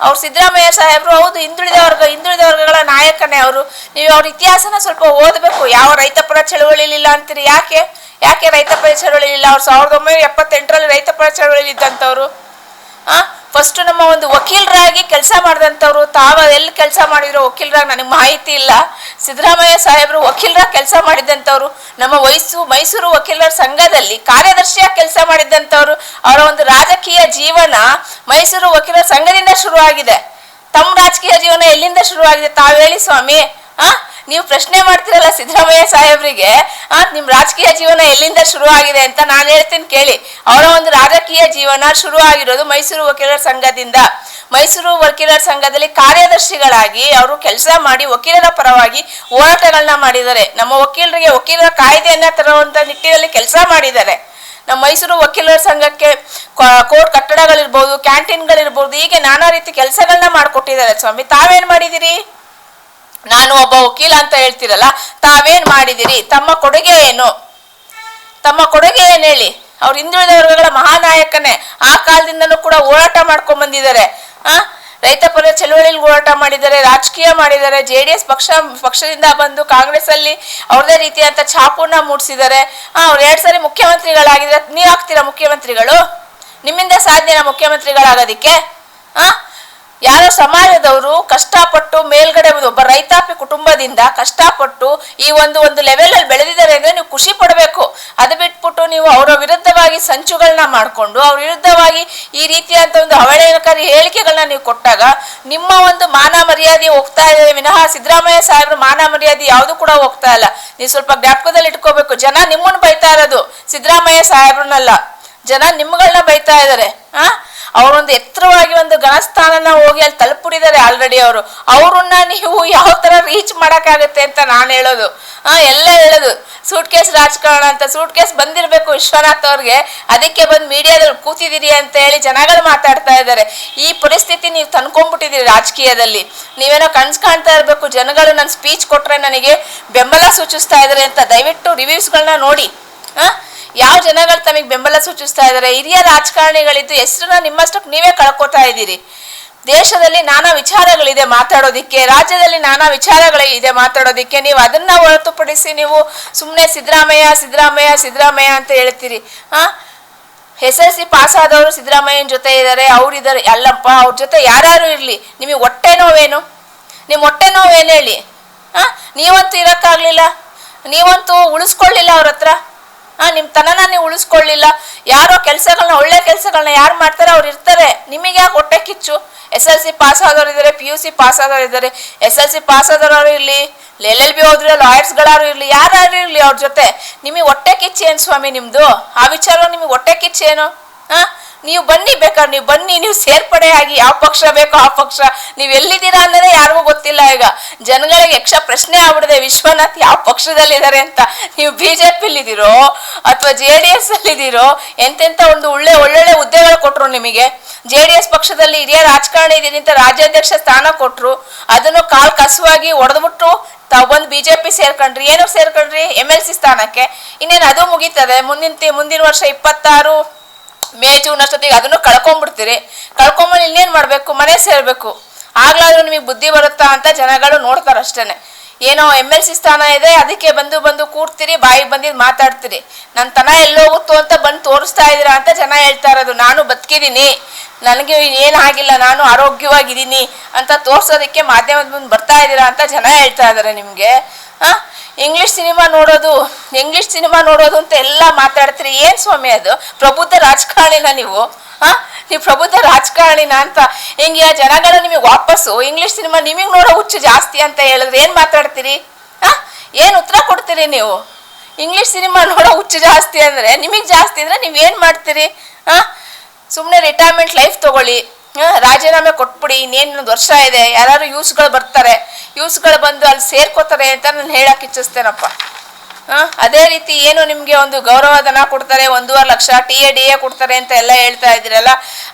ಅವ್ರು ಸಿದ್ದರಾಮಯ್ಯ ಸಾಹೇಬರು ಹೌದು ಹಿಂದುಳಿದ ವರ್ಗಗಳ ನಾಯಕನೇ ಅವರು. ನೀವು ಅವ್ರ ಇತಿಹಾಸನ ಸ್ವಲ್ಪ ಓದಬೇಕು. ಯಾವ ರೈತಪರ ಚಳವಳಿಲಿಲ್ಲ ಅಂತೀರಿ? ಯಾಕೆ ರೈತಪರ ಚಳವಳಿಲಿಲ್ಲ? ಅವ್ರು 1978ರಲ್ಲಿ ರೈತಪರ ಚಳವಳಿ ಇದ್ದಂಥವ್ರು. ಫಸ್ಟ್ ನಮ್ಮ ಒಂದು ವಕೀಲರಾಗಿ ಕೆಲಸ ಮಾಡಿದಂಥವ್ರು. ತಾವು ಎಲ್ಲಿ ಕೆಲಸ ಮಾಡಿದ್ರು ವಕೀಲರಾಗಿ ನನಗೆ ಮಾಹಿತಿ ಇಲ್ಲ. ಸಿದ್ದರಾಮಯ್ಯ ಸಾಹೇಬರು ವಕೀಲರಾಗಿ ಕೆಲಸ ಮಾಡಿದಂಥವ್ರು. ನಮ್ಮ ಮೈಸೂರು ವಕೀಲರ ಸಂಘದಲ್ಲಿ ಕಾರ್ಯದರ್ಶಿಯಾಗಿ ಕೆಲಸ ಮಾಡಿದಂಥವ್ರು. ಅವರ ಒಂದು ರಾಜಕೀಯ ಜೀವನ ಮೈಸೂರು ವಕೀಲರ ಸಂಘದಿಂದ ಶುರುವಾಗಿದೆ. ತಮ್ಮ ರಾಜಕೀಯ ಜೀವನ ಎಲ್ಲಿಂದ ಶುರುವಾಗಿದೆ ತಾವು ಹೇಳಿ ಸ್ವಾಮಿ? ನೀವು ಪ್ರಶ್ನೆ ಮಾಡ್ತಿರಲ್ಲ ಸಿದ್ದರಾಮಯ್ಯ ಸಾಹೇಬ್ರಿಗೆ, ನಿಮ್ಮ ರಾಜಕೀಯ ಜೀವನ ಎಲ್ಲಿಂದ ಶುರುವಾಗಿದೆ ಅಂತ ನಾನು ಹೇಳ್ತೀನಿ ಕೇಳಿ. ಅವರ ಒಂದು ರಾಜಕೀಯ ಜೀವನ ಶುರುವಾಗಿರೋದು ಮೈಸೂರು ವಕೀಲರ ಸಂಘದಿಂದ. ಮೈಸೂರು ವಕೀಲರ ಸಂಘದಲ್ಲಿ ಕಾರ್ಯದರ್ಶಿಗಳಾಗಿ ಅವರು ಕೆಲಸ ಮಾಡಿ ವಕೀಲರ ಪರವಾಗಿ ಹೋರಾಟಗಳನ್ನ ಮಾಡಿದ್ದಾರೆ. ನಮ್ಮ ವಕೀಲರಿಗೆ ವಕೀಲರ ಕಾಯ್ದೆಯನ್ನ ತರುವಂತ ನಿಟ್ಟಿನಲ್ಲಿ ಕೆಲಸ ಮಾಡಿದ್ದಾರೆ. ನಮ್ಮ ಮೈಸೂರು ವಕೀಲರ ಸಂಘಕ್ಕೆ ಕೋರ್ಟ್ ಕಟ್ಟಡಗಳಿರ್ಬೋದು, ಕ್ಯಾಂಟೀನ್ಗಳಿರ್ಬೋದು, ಹೀಗೆ ನಾನಾ ರೀತಿ ಕೆಲಸಗಳನ್ನ ಮಾಡಿಕೊಟ್ಟಿದ್ದಾರೆ. ಸ್ವಾಮಿ ತಾವೇನ್ ಮಾಡಿದಿರಿ? ನಾನು ಒಬ್ಬ ವಕೀಲ ಅಂತ ಹೇಳ್ತಿರಲ್ಲ, ತಾವೇನ್ ಮಾಡಿದಿರಿ? ತಮ್ಮ ಕೊಡುಗೆ ಏನು ಹೇಳಿ? ಅವ್ರು ಹಿಂದುಳಿದ ವರ್ಗಗಳ ಮಹಾನಾಯಕನೇ. ಆ ಕಾಲದಿಂದನೂ ಕೂಡ ಹೋರಾಟ ಮಾಡ್ಕೊಂಡ್ ಬಂದಿದ್ದಾರೆ. ರೈತ ಪರ ಚಳವಳಿಯಲ್ಲಿ ಹೋರಾಟ ಮಾಡಿದ್ದಾರೆ, ರಾಜಕೀಯ ಮಾಡಿದ್ದಾರೆ. JDS ಪಕ್ಷದಿಂದ ಬಂದು ಕಾಂಗ್ರೆಸ್ ಅಲ್ಲಿ ಅವ್ರದೇ ರೀತಿಯಂತ ಛಾಪುನ ಮೂಡಿಸಿದ್ದಾರೆ. ಅವ್ರು 2 ಸರಿ ಮುಖ್ಯಮಂತ್ರಿಗಳಾಗಿದ್ದಾರೆ. ನೀವ್ ಆಗ್ತೀರಾ ಮುಖ್ಯಮಂತ್ರಿಗಳು? ನಿಮ್ಮಿಂದ ಸಾಧ್ಯನಾ ಮುಖ್ಯಮಂತ್ರಿಗಳಾಗೋದಿಕ್ಕೆ? ಯಾರೋ ಸಮಾಜದವರು ಕಷ್ಟಪಟ್ಟು ಮೇಲ್ಗಡೆ ಒಬ್ಬ ರೈತಾಪಿ ಕುಟುಂಬದಿಂದ ಕಷ್ಟಪಟ್ಟು ಈ ಒಂದು ಲೆವೆಲ್ ಅಲ್ಲಿ ಬೆಳೆದಿದ್ದಾರೆ ಅಂದ್ರೆ ನೀವು ಖುಷಿ ಪಡಬೇಕು. ಅದು ಬಿಟ್ಬಿಟ್ಟು ನೀವು ಅವರ ವಿರುದ್ಧವಾಗಿ ಸಂಚುಗಳನ್ನ ಮಾಡ್ಕೊಂಡು ಅವ್ರ ವಿರುದ್ಧವಾಗಿ ಈ ರೀತಿಯಾದಂತ ಒಂದು ಅವಹೇಳನಕಾರಿ ಹೇಳಿಕೆಗಳನ್ನ ನೀವು ಕೊಟ್ಟಾಗ ನಿಮ್ಮ ಒಂದು ಮಾನ ಮರ್ಯಾದೆ ಹೋಗ್ತಾ ಇದೆ ವಿನಃ ಸಿದ್ದರಾಮಯ್ಯ ಸಾಹೇಬ್ರ ಮಾನ ಮರ್ಯಾದೆ ಯಾವುದು ಕೂಡ ಹೋಗ್ತಾ ಇಲ್ಲ. ನೀವು ಸ್ವಲ್ಪ ಜ್ಞಾಪಕದಲ್ಲಿ ಇಟ್ಕೋಬೇಕು. ಜನ ನಿಮ್ಮನ್ನು ಬೈತಾ ಇರೋದು ಸಿದ್ದರಾಮಯ್ಯ ಸಾಹೇಬ್ರನ್ನಲ್ಲ, ಜನ ನಿಮ್ಗಳನ್ನ ಬೈತಾ ಇದ್ದಾರೆ. ಅವರೊಂದು ಎತ್ತರವಾಗಿ ಒಂದು ಘನಸ್ಥಾನನ ಹೋಗಿ ಅಲ್ಲಿ ತಲುಪಿದ್ದಾರೆ ಆಲ್ರೆಡಿ. ಅವ್ರನ್ನ ನೀವು ಯಾವ ತರ ರೀಚ್ ಮಾಡಕ್ಕಾಗತ್ತೆ ಅಂತ ನಾನು ಹೇಳೋದು. ಎಲ್ಲ ಹೇಳೋದು ಸೂಟ್ ಕೇಸ್ ರಾಜಕಾರಣ ಅಂತ. ಸೂಟ್ ಕೇಸ್ ಬಂದಿರ್ಬೇಕು ವಿಶ್ವನಾಥ್ ಅವ್ರಿಗೆ, ಅದಕ್ಕೆ ಬಂದು ಮೀಡಿಯಾದಲ್ಲಿ ಕೂತಿದ್ದೀರಿ ಅಂತ ಹೇಳಿ ಜನಗಳು ಮಾತಾಡ್ತಾ ಇದ್ದಾರೆ. ಈ ಪರಿಸ್ಥಿತಿ ನೀವು ತಂದ್ಕೊಂಡ್ಬಿಟ್ಟಿದ್ದೀರಿ ರಾಜಕೀಯದಲ್ಲಿ. ನೀವೇನೋ ಕನ್ಸ್ ಕಾಣ್ತಾ ಇರ್ಬೇಕು ಜನಗಳು ನನ್ನ ಸ್ಪೀಚ್ ಕೊಟ್ರೆ ನನಗೆ ಬೆಂಬಲ ಸೂಚಿಸ್ತಾ ಇದ್ದಾರೆ ಅಂತ. ದಯವಿಟ್ಟು ರಿವ್ಯೂಸ್ಗಳನ್ನ ನೋಡಿ. ಯಾವ ಜನಗಳು ತಮಗೆ ಬೆಂಬಲ ಸೂಚಿಸ್ತಾ ಇದ್ದಾರೆ? ಹಿರಿಯ ರಾಜಕಾರಣಿಗಳಿದ್ದು ಹೆಸರನ್ನ ನಿಮ್ಮಷ್ಟಕ್ಕೆ ನೀವೇ ಕಳ್ಕೊತಾ ಇದ್ದೀರಿ. ದೇಶದಲ್ಲಿ ನಾನಾ ವಿಚಾರಗಳಿದೆ ಮಾತಾಡೋದಿಕ್ಕೆ, ರಾಜ್ಯದಲ್ಲಿ ನಾನಾ ವಿಚಾರಗಳಿದೆ ಮಾತಾಡೋದಿಕ್ಕೆ. ನೀವು ಅದನ್ನ ಹೊರತುಪಡಿಸಿ ನೀವು ಸುಮ್ಮನೆ ಸಿದ್ದರಾಮಯ್ಯ ಅಂತ ಹೇಳ್ತೀರಿ. SSLC ಪಾಸ್ ಆದವರು ಸಿದ್ದರಾಮಯ್ಯನ ಜೊತೆ ಇದ್ದಾರೆ, ಅವ್ರಿದ್ದಾರೆ. ಅಲ್ಲಪ್ಪ, ಅವ್ರ ಜೊತೆ ಯಾರ್ಯಾರು ಇರ್ಲಿ, ನಿಮಗೆ ಹೊಟ್ಟೆ ನೋವೇನು? ನಿಮ್ಮ ಹೊಟ್ಟೆ ನೋವೇನು ಹೇಳಿ? ನೀವಂತೂ ಇರಕ್ಕಾಗ್ಲಿಲ್ಲ, ನೀವಂತೂ ಉಳಿಸ್ಕೊಳ್ಳಿಲ್ಲ ಅವ್ರ ಹತ್ರ. ನಿಮ್ಮ ತನನ ನೀವು ಉಳಿಸ್ಕೊಳ್ಳಿಲ್ಲ. ಯಾರೋ ಕೆಲಸಗಳನ್ನ, ಒಳ್ಳೆ ಕೆಲಸಗಳನ್ನ ಯಾರು ಮಾಡ್ತಾರೆ ಅವ್ರು ಇರ್ತಾರೆ. ನಿಮಗೆ ಯಾಕೆ ಹೊಟ್ಟೆ ಕಿಚ್ಚು? SLC ಪಾಸ್ ಆದವ್ರು ಇದ್ದಾರೆ, PUC ಪಾಸ್ ಆದವ್ರು ಇದ್ದಾರೆ. SLC ಪಾಸ್ ಆದವರು ಇರಲಿ, LLB ಹೋದ್ರೆ ಲಾಯರ್ಸ್ಗಳಾರು ಇರಲಿ, ಯಾರು ಇರಲಿ, ಅವ್ರ ಜೊತೆ ನಿಮಗೆ ಹೊಟ್ಟೆ ಕಿಚ್ಚೇನು ಸ್ವಾಮಿ ನಿಮ್ಮದು? ಆ ವಿಚಾರ ನಿಮಗೆ ಹೊಟ್ಟೆ ಕಿಚ್ಚೇನು? ನೀವು ಬನ್ನಿ, ಬೇಕಾದ್ರೆ ನೀವು ಬನ್ನಿ, ನೀವು ಸೇರ್ಪಡೆ ಆಗಿ ಯಾವ ಪಕ್ಷ ಬೇಕೋ ಆ ಪಕ್ಷ. ನೀವು ಎಲ್ಲಿದ್ದೀರಾ ಅನ್ನೋದೇ ಯಾರಿಗೂ ಗೊತ್ತಿಲ್ಲ. ಈಗ ಜನಗಳಿಗೆ ಪ್ರಶ್ನೆ ಆಗ್ಬಿಡಿದೆ, ವಿಶ್ವನಾಥ್ ಯಾವ ಪಕ್ಷದಲ್ಲಿದ್ದಾರೆ ಅಂತ. ನೀವು BJP-ಲಿದ್ದೀರೋ ಅಥವಾ JDS ಅಲ್ಲಿದ್ದೀರೋ? ಎಂತೆಂಥ ಒಂದು ಒಳ್ಳೊಳ್ಳೆ ಹುದ್ದೆಗಳು ಕೊಟ್ಟರು ನಿಮಗೆ. JDS ಪಕ್ಷದಲ್ಲಿ ಹಿರಿಯ ರಾಜಕಾರಣಿ ಇದೀನಿ ಅಂತ ರಾಜ್ಯಾಧ್ಯಕ್ಷ ಸ್ಥಾನ ಕೊಟ್ಟರು, ಅದನ್ನು ಕಾಲ್ ಕಸವಾಗಿ ಹೊಡೆದ್ಬಿಟ್ಟು ತಾವು ಬಂದು BJP ಸೇರ್ಕೊಂಡ್ರಿ. ಏನಕ್ಕೆ ಸೇರ್ಕೊಂಡ್ರಿ? MLC ಸ್ಥಾನಕ್ಕೆ. ಇನ್ನೇನು ಅದು ಮುಗೀತದೆ. ಮುಂದಿನ ವರ್ಷ 26 ಮೇ ಜೂನ್ ಅಷ್ಟೊತ್ತಿಗೆ ಅದನ್ನು ಕಳ್ಕೊಂಡ್ಬಿಡ್ತೀರಿ. ಕಳ್ಕೊಂಬಲ್ಲಿ ಇನ್ನೇನು ಮಾಡಬೇಕು? ಮನೆ ಸೇರಬೇಕು. ಆಗ್ಲಾದ್ರೂ ನಿಮಗೆ ಬುದ್ಧಿ ಬರುತ್ತಾ ಅಂತ ಜನಗಳು ನೋಡ್ತಾರೆ ಅಷ್ಟೇ. ಏನೋ MLC ಸ್ಥಾನ ಇದೆ, ಅದಕ್ಕೆ ಬಂದು ಕೂರ್ತೀರಿ, ಬಾಯಿಗೆ ಬಂದಿದ್ದು ಮಾತಾಡ್ತೀರಿ. ನನ್ನ ತನ ಎಲ್ಲೋಗುತ್ತೋ ಅಂತ ಬಂದು ತೋರಿಸ್ತಾ ಇದ್ದೀರಾ ಅಂತ ಜನ ಹೇಳ್ತಾ ಇರೋದು. ನಾನು ಬದುಕಿದ್ದೀನಿ, ನನಗೆ ಏನಾಗಿಲ್ಲ, ನಾನು ಆರೋಗ್ಯವಾಗಿದ್ದೀನಿ ಅಂತ ತೋರ್ಸೋದಕ್ಕೆ ಮಾಧ್ಯಮದ ಮುಂದೆ ಬರ್ತಾ ಇದ್ದೀರಾ ಅಂತ ಜನ ಹೇಳ್ತಾ ಇದ್ದಾರೆ ನಿಮಗೆ. ಇಂಗ್ಲಿಷ್ ಸಿನಿಮಾ ನೋಡೋದು ಅಂತ ಎಲ್ಲ ಮಾತಾಡ್ತೀರಿ. ಏನು ಸ್ವಾಮಿ ಅದು? ಪ್ರಬುದ್ಧ ರಾಜಕಾರಣಿನ ನೀವು? ನೀವು ಪ್ರಬುದ್ಧ ರಾಜಕಾರಣಿನ ಅಂತ ಹಿಂಗೆ ಆ ಜನಗಳು ನಿಮಗೆ ವಾಪಸ್ಸು ಇಂಗ್ಲಿಷ್ ಸಿನಿಮಾ ನಿಮಗೆ ನೋಡೋ ಹುಚ್ಚು ಜಾಸ್ತಿ ಅಂತ ಹೇಳಿದ್ರೆ ಏನು ಮಾತಾಡ್ತೀರಿ? ಏನು ಉತ್ತರ ಕೊಡ್ತೀರಿ ನೀವು? ಇಂಗ್ಲಿಷ್ ಸಿನಿಮಾ ನೋಡೋ ಹುಚ್ಚು ಜಾಸ್ತಿ ಅಂದರೆ ನಿಮಗೆ ಜಾಸ್ತಿ ಅಂದರೆ ನೀವೇನು ಮಾಡ್ತೀರಿ? ಸುಮ್ಮನೆ ರಿಟೈರ್ಮೆಂಟ್ ಲೈಫ್ ತಗೊಳ್ಳಿ, ರಾಜೀನಾಮೆ ಕೊಟ್ಬಿಡಿ. ಇನ್ನೇನೊಂದು ವರ್ಷ ಇದೆ, ಯಾರು ಯೂಸ್ಗಳು ಬರ್ತಾರೆ, ಯೂಸ್ಗಳು ಬಂದು ಅಲ್ಲಿ ಸೇರ್ಕೋತಾರೆ ಅಂತ ನಾನು ಹೇಳಕ್ಕೆ ಇಚ್ಛಿಸ್ತೇನಪ್ಪ. ಅದೇ ರೀತಿ ಏನು ನಿಮಗೆ ಒಂದು ಗೌರವಧನ ಕೊಡ್ತಾರೆ, 1.5 ಲಕ್ಷ TADA ಕೊಡ್ತಾರೆ ಅಂತ ಎಲ್ಲ ಹೇಳ್ತಾ ಇದ್ದೀರಲ್ಲ,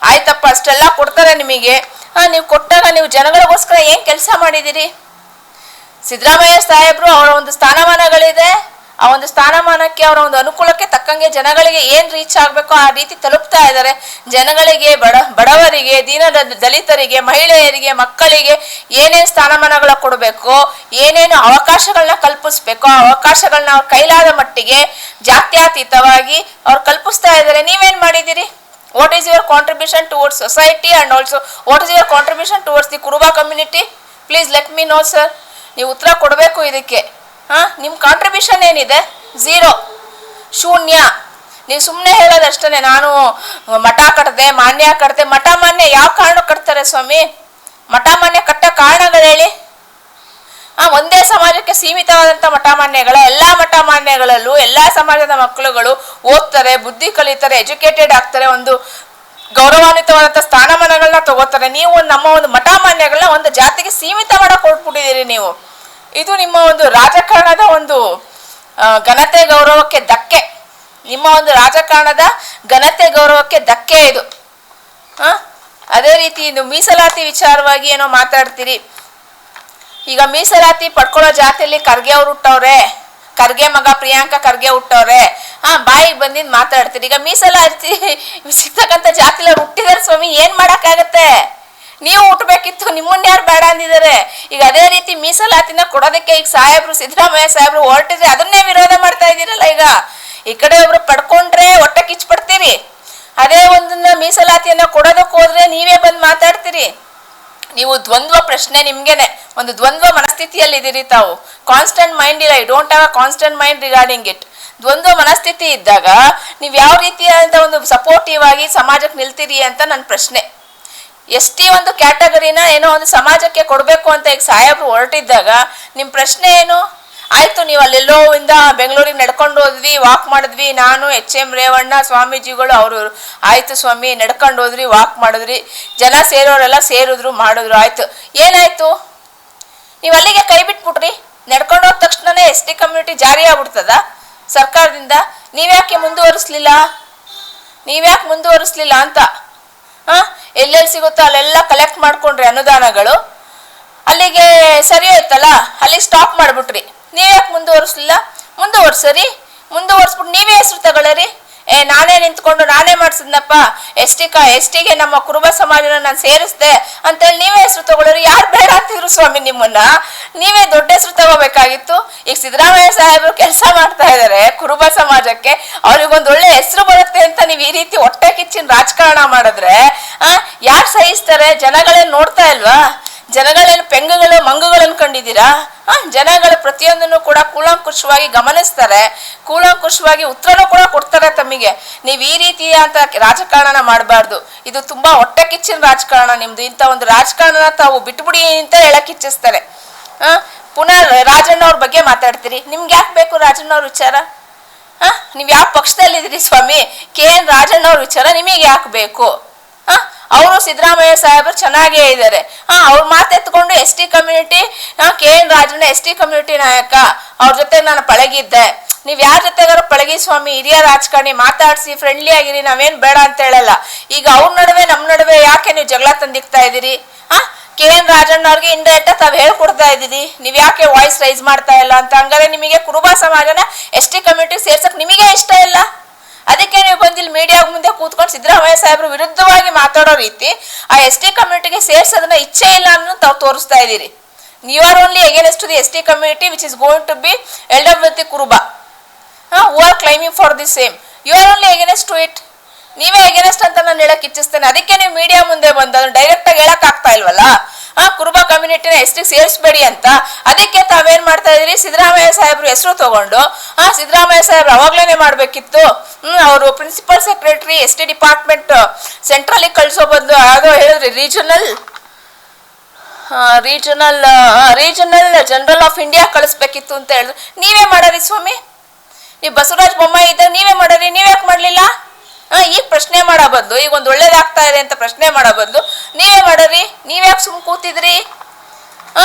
ಆಯ್ತಪ್ಪ, ಅಷ್ಟೆಲ್ಲ ಕೊಡ್ತಾರೆ ನಿಮಗೆ. ನೀವು ಕೊಟ್ಟಾಗ ನೀವು ಜನಗಳಿಗೋಸ್ಕರ ಏನು ಕೆಲಸ ಮಾಡಿದ್ದೀರಿ? ಸಿದ್ದರಾಮಯ್ಯ ಸಾಹೇಬರು ಅವರ ಒಂದು ಸ್ಥಾನಮಾನಗಳಿದೆ, ಆ ಒಂದು ಸ್ಥಾನಮಾನಕ್ಕೆ ಅವರ ಒಂದು ಅನುಕೂಲಕ್ಕೆ ತಕ್ಕಂಗೆ ಜನಗಳಿಗೆ ಏನು ರೀಚ್ ಆಗಬೇಕೋ ಆ ರೀತಿ ತಲುಪ್ತಾ ಇದ್ದಾರೆ. ಜನಗಳಿಗೆ, ಬಡವರಿಗೆ, ದಲಿತರಿಗೆ, ಮಹಿಳೆಯರಿಗೆ, ಮಕ್ಕಳಿಗೆ ಏನೇನು ಸ್ಥಾನಮಾನಗಳ ಕೊಡಬೇಕು, ಏನೇನು ಅವಕಾಶಗಳನ್ನ ಕಲ್ಪಿಸ್ಬೇಕು, ಆ ಅವಕಾಶಗಳನ್ನ ಅವ್ರ ಕೈಲಾದ ಮಟ್ಟಿಗೆ ಜಾತ್ಯತೀತವಾಗಿ ಅವ್ರು ಕಲ್ಪಿಸ್ತಾ ಇದ್ದಾರೆ. ನೀವೇನು ಮಾಡಿದ್ದೀರಿ? What is your contribution towards society and also what is your contribution towards the Kuruba community? Please let me know sir. ನೀವು ಉತ್ತರ ಕೊಡಬೇಕು ಇದಕ್ಕೆ. ನಿಮ್ಮ ಕಾಂಟ್ರಿಬ್ಯೂಷನ್ ಏನಿದೆ? 0, ಶೂನ್ಯ. ನೀವು ಸುಮ್ಮನೆ ಹೇಳೋದಷ್ಟೇ, ನಾನು ಮಠ ಕಟ್ಟಿದೆ, ಮಾನ್ಯ ಕಟ್ಟಿದೆ. ಮಠ ಮಾನ್ಯ ಯಾವ ಕಾರಣಕ್ಕೆ ಕಟ್ತಾರೆ ಸ್ವಾಮಿ? ಮಠ ಮಾನ್ಯ ಕಟ್ಟೋ ಕಾರಣಗಳು ಹೇಳಿ. ಒಂದೇ ಸಮಾಜಕ್ಕೆ ಸೀಮಿತವಾದಂಥ ಮಠ ಮಾನ್ಯಗಳ? ಎಲ್ಲ ಮಠ ಮಾನ್ಯಗಳಲ್ಲೂ ಎಲ್ಲ ಸಮಾಜದ ಮಕ್ಕಳುಗಳು ಓದ್ತಾರೆ, ಬುದ್ಧಿ ಕಲಿತಾರೆ, ಎಜುಕೇಟೆಡ್ ಆಗ್ತಾರೆ, ಒಂದು ಗೌರವಾನ್ವಿತವಾದಂಥ ಸ್ಥಾನಮಾನಗಳನ್ನ ತಗೋತಾರೆ. ನೀವು ನಮ್ಮ ಒಂದು ಮಠ ಮಾನ್ಯಗಳನ್ನ ಒಂದು ಜಾತಿಗೆ ಸೀಮಿತ ಮಾಡಕ್ಕೆ ಕೊಟ್ಬಿಟ್ಟಿದ್ದೀರಿ ನೀವು. ಇದು ನಿಮ್ಮ ಒಂದು ರಾಜಕಾರಣದ ಒಂದು ಘನತೆ ಗೌರವಕ್ಕೆ ಧಕ್ಕೆ. ನಿಮ್ಮ ಒಂದು ರಾಜಕಾರಣದ ಘನತೆ ಗೌರವಕ್ಕೆ ಧಕ್ಕೆ ಇದು. ಅದೇ ರೀತಿ ಇದು ಮೀಸಲಾತಿ ವಿಚಾರವಾಗಿ ಏನೋ ಮಾತಾಡ್ತೀರಿ. ಈಗ ಮೀಸಲಾತಿ ಪಡ್ಕೊಳ್ಳೋ ಜಾತಿಯಲ್ಲಿ ಖರ್ಗೆ ಅವ್ರು ಹುಟ್ಟವ್ರೆ, ಖರ್ಗೆ ಮಗ ಪ್ರಿಯಾಂಕಾ ಖರ್ಗೆ ಹುಟ್ಟವ್ರೆ. ಬಾಯಿಗೆ ಬಂದಿದ್ದು ಮಾತಾಡ್ತೀರಿ. ಈಗ ಮೀಸಲಾತಿ ಸಿಗ್ತಕ್ಕಂಥ ಜಾತಿಲಿ ಹುಟ್ಟಿದಾರೆ ಸ್ವಾಮಿ, ಏನು ಮಾಡೋಕ್ಕಾಗತ್ತೆ? ನೀವು ಹುಟ್ಟಬೇಕಿತ್ತು, ನಿಮ್ಮನ್ನ ಯಾರು ಬೇಡ ಅಂದಿದ್ದಾರೆ? ಈಗ ಅದೇ ರೀತಿ ಮೀಸಲಾತಿನ ಕೊಡೋದಕ್ಕೆ ಈಗ ಸಿದ್ದರಾಮಯ್ಯ ಸಾಹೇಬ್ರು ಹೊರಟಿದ್ರೆ ಅದನ್ನೇ ವಿರೋಧ ಮಾಡ್ತಾ ಇದ್ದೀರಲ್ಲ. ಈಗ ಈ ಕಡೆ ಒಬ್ರು ಪಡ್ಕೊಂಡ್ರೆ ಹೊಟ್ಟೆ ಕಿಚ್ಪಡ್ತೀರಿ, ಅದೇ ಒಂದನ್ನ ಮೀಸಲಾತಿಯನ್ನ ಕೊಡೋದಕ್ಕೆ ಹೋದ್ರೆ ನೀವೇ ಬಂದು ಮಾತಾಡ್ತೀರಿ. ನೀವು ದ್ವಂದ್ವ ಪ್ರಶ್ನೆ, ನಿಮ್ಗೆನೆ ಒಂದು ದ್ವಂದ್ವ ಮನಸ್ಥಿತಿಯಲ್ಲಿದ್ದೀರಿ ತಾವು. ಕಾನ್ಸ್ಟೆಂಟ್ ಮೈಂಡ್ ಇಲ್ಲ. I don't have a constant mind regarding it. ದ್ವಂದ್ವ ಮನಸ್ಥಿತಿ ಇದ್ದಾಗ ನೀವು ಯಾವ ರೀತಿಯಾದಂಥ ಒಂದು ಸಪೋರ್ಟಿವ್ ಆಗಿ ಸಮಾಜಕ್ಕೆ ನಿಲ್ತೀರಿ ಅಂತ ನನ್ನ ಪ್ರಶ್ನೆ. ST ಒಂದು ಕ್ಯಾಟಗರಿನ ಏನೋ ಒಂದು ಸಮಾಜಕ್ಕೆ ಕೊಡಬೇಕು ಅಂತ ಈಗ ಸಾಹೇಬ್ರು ಹೊರಟಿದ್ದಾಗ ನಿಮ್ಮ ಪ್ರಶ್ನೆ ಏನು? ಆಯಿತು, ನೀವು ಅಲ್ಲೆಲ್ಲೋ ಇಂದ ಬೆಂಗಳೂರಿಗೆ ನಡ್ಕೊಂಡು ಹೋದ್ವಿ, ವಾಕ್ ಮಾಡಿದ್ವಿ, ನಾನು HM ರೇವಣ್ಣ ಸ್ವಾಮೀಜಿಗಳು ಅವರು. ಆಯಿತು ಸ್ವಾಮಿ, ನಡ್ಕೊಂಡು ಹೋದ್ರಿ, ವಾಕ್ ಮಾಡಿದ್ರಿ, ಜನ ಸೇರೋರೆಲ್ಲ ಸೇರಿದ್ರು, ಮಾಡಿದ್ರು, ಆಯಿತು. ಏನಾಯಿತು? ನೀವು ಅಲ್ಲಿಗೆ ಕೈ ಬಿಟ್ಬಿಟ್ರಿ. ನಡ್ಕೊಂಡು ಹೋದ ತಕ್ಷಣನೇ ST ಕಮ್ಯುನಿಟಿ ಜಾರಿ ಆಗ್ಬಿಡ್ತದ ಸರ್ಕಾರದಿಂದ? ನೀವ್ಯಾಕೆ ಮುಂದುವರಿಸ್ಲಿಲ್ಲ ಅಂತ. ಎಲ್ಲೆಲ್ಲಿ ಸಿಗುತ್ತೋ ಅಲ್ಲೆಲ್ಲ ಕಲೆಕ್ಟ್ ಮಾಡ್ಕೊಂಡ್ರಿ ಅನುದಾನಗಳು, ಅಲ್ಲಿಗೆ ಸರಿ ಹೋಯ್ತಲ್ಲ, ಅಲ್ಲಿ ಸ್ಟಾಪ್ ಮಾಡಿಬಿಟ್ರಿ. ನೀವ್ಯಾಕೆ ಮುಂದುವರಿಸ್ಲಿಲ್ಲ? ಮುಂದುವರಿಸ್ಬಿಟ್ಟು ನೀವೇ ಹೆಸರು ತಗೊಳ್ಳರಿ. ನಾನೇ ನಿಂತ್ಕೊಂಡು ನಾನೇ ಮಾಡಿಸಿದ್ನಪ್ಪ, ಎಸ್ ಟಿಗೆ ನಮ್ಮ ಕುರುಬ ಸಮಾಜನ ನಾನು ಸೇರಿಸ್ದೆ ಅಂತೇಳಿ ನೀವೇ ಹೆಸರು ತಗೊಳ್ಳೋರು. ಯಾರು ಬೇಡ ಅಂತಿದ್ರು ಸ್ವಾಮಿ ನಿಮ್ಮನ್ನ? ನೀವೇ ದೊಡ್ಡ ಹೆಸರು ತಗೋಬೇಕಾಗಿತ್ತು. ಈಗ ಸಿದ್ದರಾಮಯ್ಯ ಸಾಹೇಬರು ಕೆಲಸ ಮಾಡ್ತಾ ಇದ್ದಾರೆ ಕುರುಬ ಸಮಾಜಕ್ಕೆ, ಅವ್ರಿಗೊಂದು ಒಳ್ಳೆ ಹೆಸರು ಬರುತ್ತೆ ಅಂತ ನೀವು ಈ ರೀತಿ ಹೊಟ್ಟೆ ಕಿಚ್ಚಿನ ರಾಜಕಾರಣ ಮಾಡಿದ್ರೆ ಯಾರು ಸಹಿಸ್ತಾರೆ? ಜನಗಳೇನು ನೋಡ್ತಾ ಇಲ್ವಾ? ಜನಗಳೇನು ಮಂಗುಗಳು ಅನ್ಕೊಂಡಿದ್ದೀರಾ? ಜನಗಳು ಪ್ರತಿಯೊಂದನ್ನು ಕೂಡ ಕೂಲಂಕುಷವಾಗಿ ಗಮನಿಸ್ತಾರೆ. ಕೂಲಂಕುಷವಾಗಿ ಉತ್ತರನೂ ಕೂಡ ಕೊಡ್ತಾರೆ ತಮಗೆ. ನೀವು ಈ ರೀತಿಯ ಅಂತ ರಾಜಕಾರಣ ಮಾಡಬಾರ್ದು. ಇದು ತುಂಬಾ ಹೊಟ್ಟೆ ಕಿಚ್ಚಿನ ರಾಜಕಾರಣ ನಿಮ್ದು. ಇಂಥ ಒಂದು ರಾಜಕಾರಣ ತಾವು ಬಿಟ್ಬಿಡಿ ಅಂತ ಹೇಳಕ್ ಇಚ್ಛಿಸ್ತಾರೆ. ಪುನಃ ರಾಜಣ್ಣ ಅವ್ರ ಬಗ್ಗೆ ಮಾತಾಡ್ತೀರಿ. ನಿಮ್ಗೆ ಯಾಕೆ ಬೇಕು ರಾಜಣ್ಣ ಅವ್ರ ವಿಚಾರ? ನೀವ್ ಯಾವ ಪಕ್ಷದಲ್ಲಿದ್ದೀರಿ ಸ್ವಾಮಿ? KN ರಾಜಣ್ಣ ಅವ್ರ ವಿಚಾರ ನಿಮಗೆ ಯಾಕೆ ಬೇಕು? ಅವರು ಸಿದ್ದರಾಮಯ್ಯ ಸಾಹೇಬರು ಚೆನ್ನಾಗೇ ಇದ್ದಾರೆ. ಅವ್ರ ಮಾತೆತ್ಕೊಂಡು ST community, KN Rajanna ST community ನಾಯಕ, ಅವ್ರ ಜೊತೆ ನಾನು ಪಳಗಿದ್ದೆ. ನೀವ್ ಯಾರ ಜೊತೆಗಾರು ಪಳಗಿ ಸ್ವಾಮಿ, ಹಿರಿಯ ರಾಜಕಾರಣಿ, ಮಾತಾಡ್ಸಿ ಫ್ರೆಂಡ್ಲಿ ಆಗಿರಿ, ನಾವೇನ್ ಬೇಡ ಅಂತ ಹೇಳಲ್ಲ. ಈಗ ಅವ್ರ ನಡುವೆ ನಮ್ ನಡುವೆ ಯಾಕೆ ನೀವು ಜಗಳ ತಂದಿಕ್ತಾ ಇದ್ದೀರಿ? KN ರಾಜಣ್ಣ ಅವ್ರಿಗೆ ಇಂಡೈರೆಕ್ಟ್ ತಾವ್ ಹೇಳ್ಕೊಡ್ತಾ ಇದ್ದೀರಿ, ನೀವ್ ಯಾಕೆ ವಾಯ್ಸ್ ರೈಸ್ ಮಾಡ್ತಾ ಇಲ್ಲ ಅಂತ. ಹಂಗಾರೆ ನಿಮಗೆ ಕುರುಬ ಸಮಾಜನ ST ಕಮ್ಯುನಿಟಿ ಸೇರ್ಸಕ್ ನಿಮಗೆ ಇಷ್ಟ ಇಲ್ಲ. ಅದಕ್ಕೆ ನೀವು ಬಂದಿಲ್ ಮೀಡಿಯಾ ಮುಂದೆ ಕೂತ್ಕೊಂಡು ಸಿದ್ದರಾಮಯ್ಯ ಸಾಹೇಬ್ರು ವಿರುದ್ಧವಾಗಿ ಮಾತಾಡೋ ರೀತಿ ಆ ST ಕಮ್ಯುನಿಟಿಗೆ ಸೇರ್ಸೋದನ್ನ ಇಚ್ಛೆ ಇಲ್ಲ ಅನ್ನೋ ತಾವು ತೋರಿಸ್ತಾ ಇದ್ದೀರಿ. You are only against to the ST community which is going to be LWT Kuruba, who are claiming for the same. You are only against to it. ನೀವೇ ಅಗೇನೆಸ್ಟ್ ಅಂತ ನಾನು ಹೇಳಕ್ ಇಚ್ಛಿಸ್ತೇನೆ. ಅದಕ್ಕೆ ನೀವು ಮೀಡಿಯಾ ಮುಂದೆ ಬಂದು ಅದನ್ನ ಡೈರೆಕ್ಟ್ ಆಗಿ ಹೇಳಕ್ ಆಗ್ತಾ ಇಲ್ವಲ್ಲ. ಕುರುಬ ಕಮ್ಯುನಿಟಿನ ST ಸೇರಿಸ್ಬೇಡಿ ಅಂತ. ಅದಕ್ಕೆ ತಾವೇನ್ ಮಾಡ್ತಾ ಇದ್ರಿ, ಸಿದ್ದರಾಮಯ್ಯ ಸಾಹೇಬ್ರು ಹೆಸರು ತಗೊಂಡು ಸಿದ್ದರಾಮಯ್ಯ ಸಾಹೇಬ್ರು ಅವಾಗ್ಲೇನೆ ಮಾಡ್ಬೇಕಿತ್ತು. ಅವರು principal secretary ST department central ಕಳ್ಸೋ ಬದಲು ಯಾವುದೋ ಹೇಳಿದ್ರಿ ರೀಜನಲ್ ಜನರಲ್ ಆಫ್ ಇಂಡಿಯಾ ಕಳಿಸ್ಬೇಕಿತ್ತು ಅಂತ ಹೇಳಿದ್ರು. ನೀವೇ ಮಾಡರಿ ಸ್ವಾಮಿ. ನೀವು ಬಸವರಾಜ ಬೊಮ್ಮಾಯಿ ಇದ್ದಾಗ ನೀವೇ ಮಾಡರಿ, ನೀವ್ಯಾಕೆ ಮಾಡ್ಲಿಲ್ಲ? ಈಗ ಪ್ರಶ್ನೆ ಮಾಡೋ ಬದಲು, ಈಗ ಒಂದು ಒಳ್ಳೇದಾಗ್ತಾ ಇದೆ ಅಂತ ಪ್ರಶ್ನೆ ಮಾಡೋ ಬದಲು ನೀವೇ ಮಾಡರಿ. ನೀವ್ಯಾಕೆ ಸುಮ್ ಕೂತಿದ್ರಿ?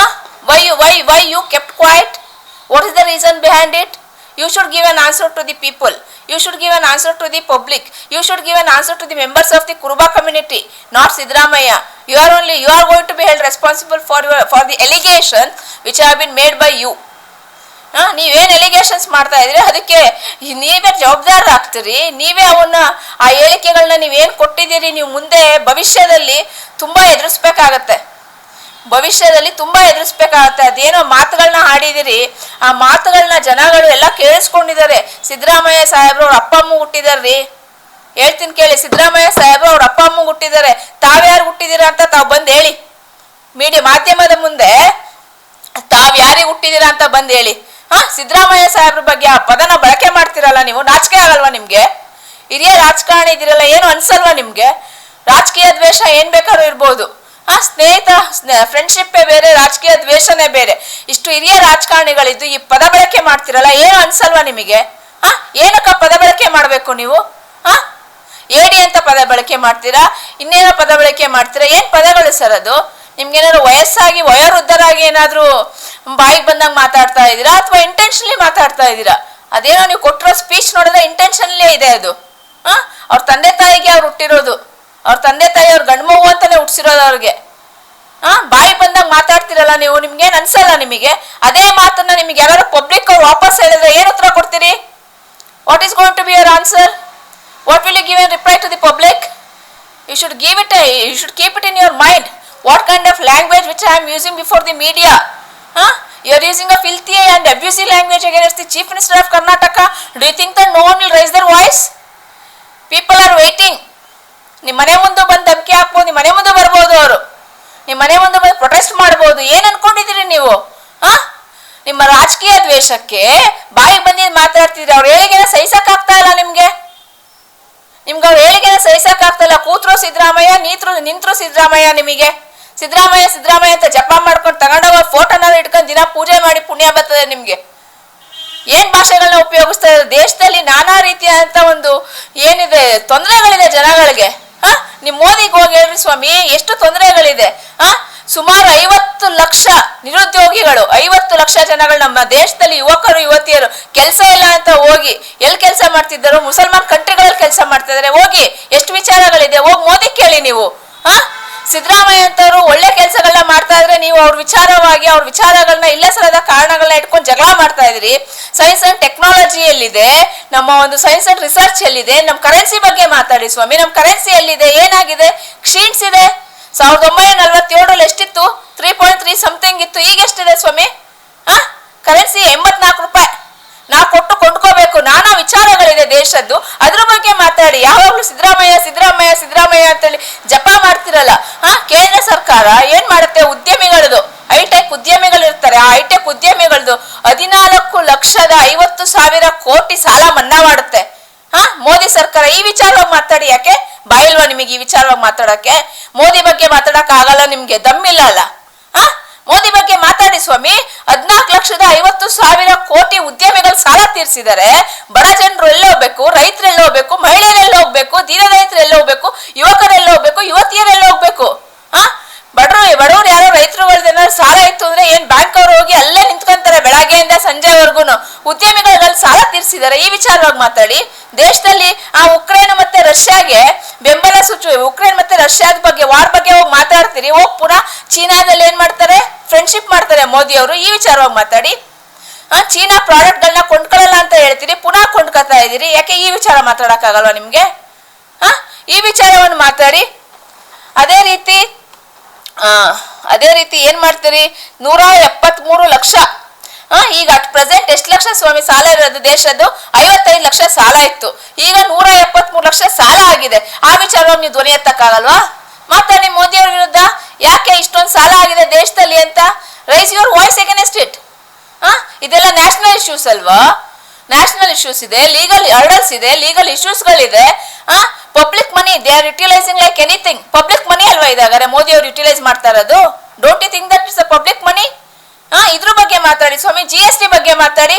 Why you kept quiet? What is the reason behind it? You should give an answer to the people. You should give an answer to the public. You should give an answer to the members of the Kuruba community, not Siddaramaiah. You are going to be held responsible for the allegations which have been made by you. ನೀವೇನ್ allegations ಮಾಡ್ತಾ ಇದ್ರಿ ಅದಕ್ಕೆ ನೀವೇ ಜವಾಬ್ದಾರ ಆಗ್ತೀರಿ. ನೀವೇ ಅವನ್ನ ಆ ಹೇಳಿಕೆಗಳನ್ನ ನೀವೇನ್ ಕೊಟ್ಟಿದ್ದೀರಿ, ನೀವು ಮುಂದೆ ಭವಿಷ್ಯದಲ್ಲಿ ತುಂಬಾ ಎದುರಿಸ್ಬೇಕಾಗತ್ತೆ. ಅದೇನೋ ಮಾತುಗಳನ್ನ ಆಡಿದಿರಿ, ಆ ಮಾತುಗಳನ್ನ ಜನಗಳು ಎಲ್ಲ ಕೇಳಿಸ್ಕೊಂಡಿದ್ದಾರೆ. ಸಿದ್ದರಾಮಯ್ಯ ಸಾಹೇಬ್ರು ಅವ್ರ ಅಪ್ಪ ಅಮ್ಮ ಹುಟ್ಟಿದಾರ್ರಿ. ಹೇಳ್ತೀನಿ ಕೇಳಿ, ಸಿದ್ದರಾಮಯ್ಯ ಸಾಹೇಬ್ರು ಅವ್ರ ಅಪ್ಪ ಅಮ್ಮ ಹುಟ್ಟಿದ್ದಾರೆ. ತಾವ್ಯಾರು ಹುಟ್ಟಿದೀರಾ ಅಂತ ತಾವ್ ಬಂದ್ ಹೇಳಿ. ಮಾಧ್ಯಮದ ಮುಂದೆ ತಾವ್ ಯಾರಿಗೆ ಹುಟ್ಟಿದೀರಾ ಅಂತ ಬಂದ್ ಹೇಳಿ. ಸಿದ್ದರಾಮಯ್ಯ ಸಾಹೇಬ್ರ ಬಗ್ಗೆ ಆ ಪದನ ಬಳಕೆ ಮಾಡ್ತಿರಲ್ಲ ನೀವು, ನಾಚಿಕೆ ಆಗಲ್ವಾ ನಿಮ್ಗೆ? ಹಿರಿಯ ರಾಜಕಾರಣಿ ಇದಿರಲ್ಲ, ಏನು ಅನ್ಸಲ್ವಾ ನಿಮ್ಗೆ? ರಾಜಕೀಯ ದ್ವೇಷ ಏನ್ ಬೇಕಾದ್ರೂ ಇರ್ಬೋದು. ಫ್ರೆಂಡ್ಶಿಪ್ಪೇ ಬೇರೆ, ರಾಜಕೀಯ ದ್ವೇಷನೇ ಬೇರೆ. ಇಷ್ಟು ಹಿರಿಯ ರಾಜಕಾರಣಿಗಳಿದ್ದು ಈ ಪದ ಬಳಕೆ ಮಾಡ್ತಿರಲ್ಲ, ಏನು ಅನ್ಸಲ್ವಾ ನಿಮಗೆ? ಏನಕ್ಕ ಪದ ಬಳಕೆ ಮಾಡ್ಬೇಕು ನೀವು? ಏಡಿ ಅಂತ ಪದ ಬಳಕೆ ಮಾಡ್ತೀರಾ, ಇನ್ನೇನೋ ಪದ ಬಳಕೆ ಮಾಡ್ತೀರಾ. ಏನ್ ಪದಗಳು ಸರ್ ಅದು? ನಿಮ್ಗೇನಾದ್ರು ವಯಸ್ಸಾಗಿ ವಯೋವೃದ್ಧರಾಗಿ ಏನಾದ್ರು ಬಾಯಿಗೆ ಬಂದಾಗ ಮಾತಾಡ್ತಾ ಇದ್ದೀರಾ ಅಥವಾ ಇಂಟೆನ್ಷನ್ಲಿ ಮಾತಾಡ್ತಾ ಇದ್ದೀರಾ? ಅದೇನೋ ನೀವು ಕೊಟ್ಟಿರೋ ಸ್ಪೀಚ್ ನೋಡಿದ್ರೆ ಇಂಟೆನ್ಷನ್ಲೇ ಇದೆ ಅದು. ಅವ್ರ ತಂದೆ ತಾಯಿಗೆ ಅವ್ರು ಹುಟ್ಟಿರೋದು, ಅವ್ರ ತಂದೆ ತಾಯಿ ಅವ್ರ ಗಂಡ್ಮಗು ಅಂತಾನೆ ಹುಟ್ಟಿಸಿರೋದು ಅವ್ರಿಗೆ. ಬಾಯಿಗೆ ಬಂದಾಗ ಮಾತಾಡ್ತಿರಲ್ಲ ನೀವು, ನಿಮ್ಗೇನ್ ಅನ್ಸಲ್ಲ ನಿಮಗೆ? ಅದೇ ಮಾತನ್ನ ನಿಮ್ಗೆ ಯಾರು ಪಬ್ಲಿಕ್ ಅವ್ರು ವಾಪಸ್ ಹೇಳಿದ್ರೆ ಏನ್ ಉತ್ತರ ಕೊಡ್ತೀರಿ? What is going to be your answer? What will you give an reply to the public? You should keep it in your mind. What kind of language which I am using before the media? You are using a filthy and abusive language against the Chief Minister of Karnataka. Do you think that no one will raise their voice? People are waiting. ನಿಮ್ಮ ಮನೆ ಮುಂದೆ ಬಂದು ಧಮಕಿ ಹಾಕ್ಬೋದು, ನಿಮ್ಮ ಮನೆ ಮುಂದೆ ಬರ್ಬೋದು, ಅವರು ನಿಮ್ಮ ಮನೆ ಮುಂದೆ ಬಂದು ಪ್ರೊಟೆಸ್ಟ್ ಮಾಡ್ಬೋದು. ಏನ್ ಅನ್ಕೊಂಡಿದ್ದೀರಿ ನೀವು? ನಿಮ್ಮ ರಾಜಕೀಯ ದ್ವೇಷಕ್ಕೆ ಬಾಯಿಗೆ ಬಂದಿದ್ದು ಮಾತಾಡ್ತಿದ್ರಿ. ಅವ್ರ ಹೇಳಿಗೆನ ಸಹಿಸಕ್ ಆಗ್ತಾ ಇಲ್ಲ ನಿಮ್ಗೆ ಅವ್ರ ಹೇಳಿಗೆನ ಸಹಿಸಕ್ ಆಗ್ತಾ ಇಲ್ಲ. ಕೂತ್ರು ಸಿದ್ದರಾಮಯ್ಯ, ನಿಂತ್ರು ಸಿದ್ದರಾಮಯ್ಯ. ನಿಮಗೆ ಸಿದ್ದರಾಮಯ್ಯ ಅಂತ ಜಪ ಮಾಡ್ಕೊಂಡು ತಗೊಂಡೋಗ ಫೋಟೋನ ಇಟ್ಕೊಂಡು ದಿನ ಪೂಜೆ ಮಾಡಿ ಪುಣ್ಯ ಬರ್ತದೆ ನಿಮ್ಗೆ. ಏನ್ ಭಾಷೆಗಳನ್ನ ಉಪಯೋಗಿಸ್ತಾ ಇದ್ದಾರೆ? ದೇಶದಲ್ಲಿ ನಾನಾ ರೀತಿಯಾದಂತ ಒಂದು ಏನಿದೆ ತೊಂದರೆಗಳಿದೆ ಜನಗಳಿಗೆ. ನಿಮ್ ಮೋದಿಗೆ ಹೋಗಿ ಹೇಳ್ರಿ ಸ್ವಾಮಿ, ಎಷ್ಟು ತೊಂದರೆಗಳಿದೆ. ಸುಮಾರು 50 ಲಕ್ಷ ನಿರುದ್ಯೋಗಿಗಳು, 50 ಲಕ್ಷ ಜನಗಳು ನಮ್ಮ ದೇಶದಲ್ಲಿ ಯುವಕರು ಯುವತಿಯರು ಕೆಲಸ ಇಲ್ಲ ಅಂತ ಹೋಗಿ ಎಲ್ಲಿ ಕೆಲಸ ಮಾಡ್ತಿದ್ದರು? ಮುಸಲ್ಮಾನ್ ಕಂಟ್ರಿಗಳಲ್ಲಿ ಕೆಲಸ ಮಾಡ್ತಾ ಇದಾರೆ. ಹೋಗಿ ಎಷ್ಟು ವಿಚಾರಗಳಿದೆ, ಹೋಗಿ ಮೋದಿ ಕೇಳಿ ನೀವು. ಸಿದ್ದರಾಮಯ್ಯ ಅಂತವ್ರು ಒಳ್ಳೆ ಕೆಲಸಗಳನ್ನ ಮಾಡ್ತಾ ಇದ್ರೆ ನೀವು ಅವ್ರ ವಿಚಾರವಾಗಿ ಅವ್ರ ವಿಚಾರಗಳನ್ನ ಇಲ್ಲ ಸಲದ ಕಾರಣಗಳನ್ನ ಇಟ್ಕೊಂಡು ಜಗಳ ಮಾಡ್ತಾ ಇದ್ರಿ. ಸೈನ್ಸ್ ಅಂಡ್ ಟೆಕ್ನಾಲಜಿ ಎಲ್ಲಿದೆ? ನಮ್ಮ ಒಂದು ಸೈನ್ಸ್ ಅಂಡ್ ರಿಸರ್ಚ್ ಎಲ್ಲಿದೆ? ನಮ್ ಕರೆನ್ಸಿ ಬಗ್ಗೆ ಮಾತಾಡಿ ಸ್ವಾಮಿ. ನಮ್ ಕರೆನ್ಸಿ ಎಲ್ಲಿದೆ? ಏನಾಗಿದೆ? ಕ್ಷೀಣಿಸಿದೆ. 1947 ಎಷ್ಟಿತ್ತು? 3.3 ಸಮಥಿಂಗ್ ಇತ್ತು. ಈಗ ಎಷ್ಟಿದೆ ಸ್ವಾಮಿ? ಕರೆನ್ಸಿ 84 ರೂಪಾಯಿ. ನಾವು ಕೊಟ್ಟು ಕೊಂಡ್ಕೋಬೇಕು. ನಾನಾ ವಿಚಾರಗಳಿದೆ ದೇಶದ್ದು, ಅದ್ರ ಬಗ್ಗೆ ಮಾತಾಡಿ. ಯಾವಾಗ್ಲೂ ಸಿದ್ದರಾಮಯ್ಯ ಅಂತೇಳಿ ಜಪ ಮಾಡ್ತಿರಲ್ಲ. ಕೇಂದ್ರ ಸರ್ಕಾರ ಏನ್ ಮಾಡುತ್ತೆ? ಹೈಟೆಕ್ ಉದ್ಯಮಿಗಳು ಇರ್ತಾರೆ. ಆ ಹೈಟೆಕ್ ಉದ್ಯಮಿಗಳದ್ದು 14,50,000 ಕೋಟಿ ಸಾಲ ಮನ್ನಾ ಮಾಡುತ್ತೆ ಮೋದಿ ಸರ್ಕಾರ. ಈ ವಿಚಾರವಾಗಿ ಮಾತಾಡಿ. ಯಾಕೆ ಬಾಯಿಲ್ವಾ ನಿಮಗೆ ಈ ವಿಚಾರವಾಗಿ ಮಾತಾಡಕ್ಕೆ? ಮೋದಿ ಬಗ್ಗೆ ಮಾತಾಡಕ್ ಆಗಲ್ಲ ನಿಮ್ಗೆ, ದಮ್ಮಿಲ್ಲ ಅಲ್ಲ. ಮೋದಿ ಬಗ್ಗೆ ಮಾತಾಡಿ ಸ್ವಾಮಿ. 14,50,000 ಕೋಟಿ ಉದ್ಯಮಿಗಳು ಸಾಲ ತೀರ್ಸಿದ್ದಾರೆ. ಬಡ ಜನರು ಎಲ್ಲ ಹೋಗ್ಬೇಕು, ರೈತರು ಎಲ್ಲ ಹೋಗ್ಬೇಕು, ಮಹಿಳೆಯರೆಲ್ಲ ಹೋಗ್ಬೇಕು, ದೀನ ರೈತರು ಎಲ್ಲ ಹೋಗ್ಬೇಕು, ಯುವಕರೆಲ್ಲ ಹೋಗ್ಬೇಕು, ಯುವತಿಯರೆಲ್ಲ ಹೋಗ್ಬೇಕು. ಬಡವ್ರು ಯಾರೋ ರೈತರು ಏನಾದ್ರು ಸಾಲ ಇತ್ತು ಅಂದ್ರೆ ಏನ್ ಬ್ಯಾಂಕ್ ಅವ್ರು ಹೋಗಿ ಅಲ್ಲೇ ನಿಂತ್ಕೊಂತಾರೆ ಬೆಳಗ್ಗೆಯಿಂದ ಸಂಜೆವರೆಗೂ. ಉದ್ಯಮಿಗಳಲ್ಲಿ ಸಾಲ ತೀರ್ಸಿದ್ದಾರೆ. ಈ ವಿಚಾರವಾಗಿ ಮಾತಾಡಿ. ದೇಶದಲ್ಲಿ ಆ ಉಕ್ರೇನ್ ಮತ್ತೆ ರಷ್ಯಾಗೆ ಬೆಂಬಲ ಉಕ್ರೇನ್ ಮತ್ತೆ ರಷ್ಯಾದ ಬಗ್ಗೆ ವಾರ್ ಬಗ್ಗೆ ಹೋಗಿ ಮಾತಾಡ್ತೀರಿ. ಹೋಗಿ ಪುನಃ ಚೀನಾದಲ್ಲಿ ಏನ್ ಮಾಡ್ತಾರೆ? ಫ್ರೆಂಡ್ಶಿಪ್ ಮಾಡ್ತಾರೆ ಮೋದಿ ಅವರು. ಈ ವಿಚಾರವಾಗಿ ಮಾತಾಡಿ. ಚೀನಾ ಪ್ರಾಡಕ್ಟ್ ಗಳನ್ನ ಕೊಂಡ್ಕೊಳ್ಳಲ್ಲ ಅಂತ ಹೇಳ್ತೀರಿ, ಪುನಃ ಕೊಂಡ್ಕೊತಾ ಇದೀರಿ. ಯಾಕೆ ಈ ವಿಚಾರ ಮಾತಾಡಕ್ ಆಗಲ್ವಾ ನಿಮ್ಗೆ? ಈ ವಿಚಾರವನ್ನು ಮಾತಾಡಿ. ಅದೇ ರೀತಿ ಏನ್ ಮಾಡ್ತೀರಿ? 173 ಲಕ್ಷ. ಈಗ ಅಟ್ ಪ್ರೆಸೆಂಟ್ ಎಷ್ಟು ಲಕ್ಷ ಸ್ವಾಮಿ ಸಾಲ ಇರೋದು? ದೇಶದ್ದು 55 ಲಕ್ಷ ಸಾಲ ಇತ್ತು. ಈಗ 173 ಲಕ್ಷ ಸಾಲ ಆಗಿದೆ. ಆ ವಿಚಾರವಾಗಿ ನೀವು ಧ್ವನಿ ಎತ್ತಕ್ಕಾಗಲ್ವಾ? ಮಾತಾಡಿ ಮೋದಿ ಅವ್ರ ವಿರುದ್ಧ. ಯಾಕೆ ಇಷ್ಟೊಂದು ಸಾಲ ಆಗಿದೆ ದೇಶದಲ್ಲಿ ಅಂತ raise your voice against it. ಇದೆಲ್ಲ ನ್ಯಾಷನಲ್ ಇಶ್ಯೂಸ್ ಅಲ್ವಾ? ನ್ಯಾಷನಲ್ ಇಶ್ಯೂಸ್ ಇದೆ, ಲೀಗಲ್ ಹರ್ಡಲ್ಸ್ ಇದೆ, ಲೀಗಲ್ ಇಶ್ಯೂಸ್ಗಳಿದೆ. Public money they are utilising like anything. Public money ಅಲ್ವಾ ಇದಾಗಾರೆ ಮೋದಿ ಅವರು ಯುಟಿಲೈಸ್ ಮಾಡ್ತಾ ಇರೋದು? Don't you think that it's a public money? ಇದ್ರ ಬಗ್ಗೆ ಮಾತಾಡಿ ಸ್ವಾಮಿ. GST ಬಗ್ಗೆ ಮಾತಾಡಿ.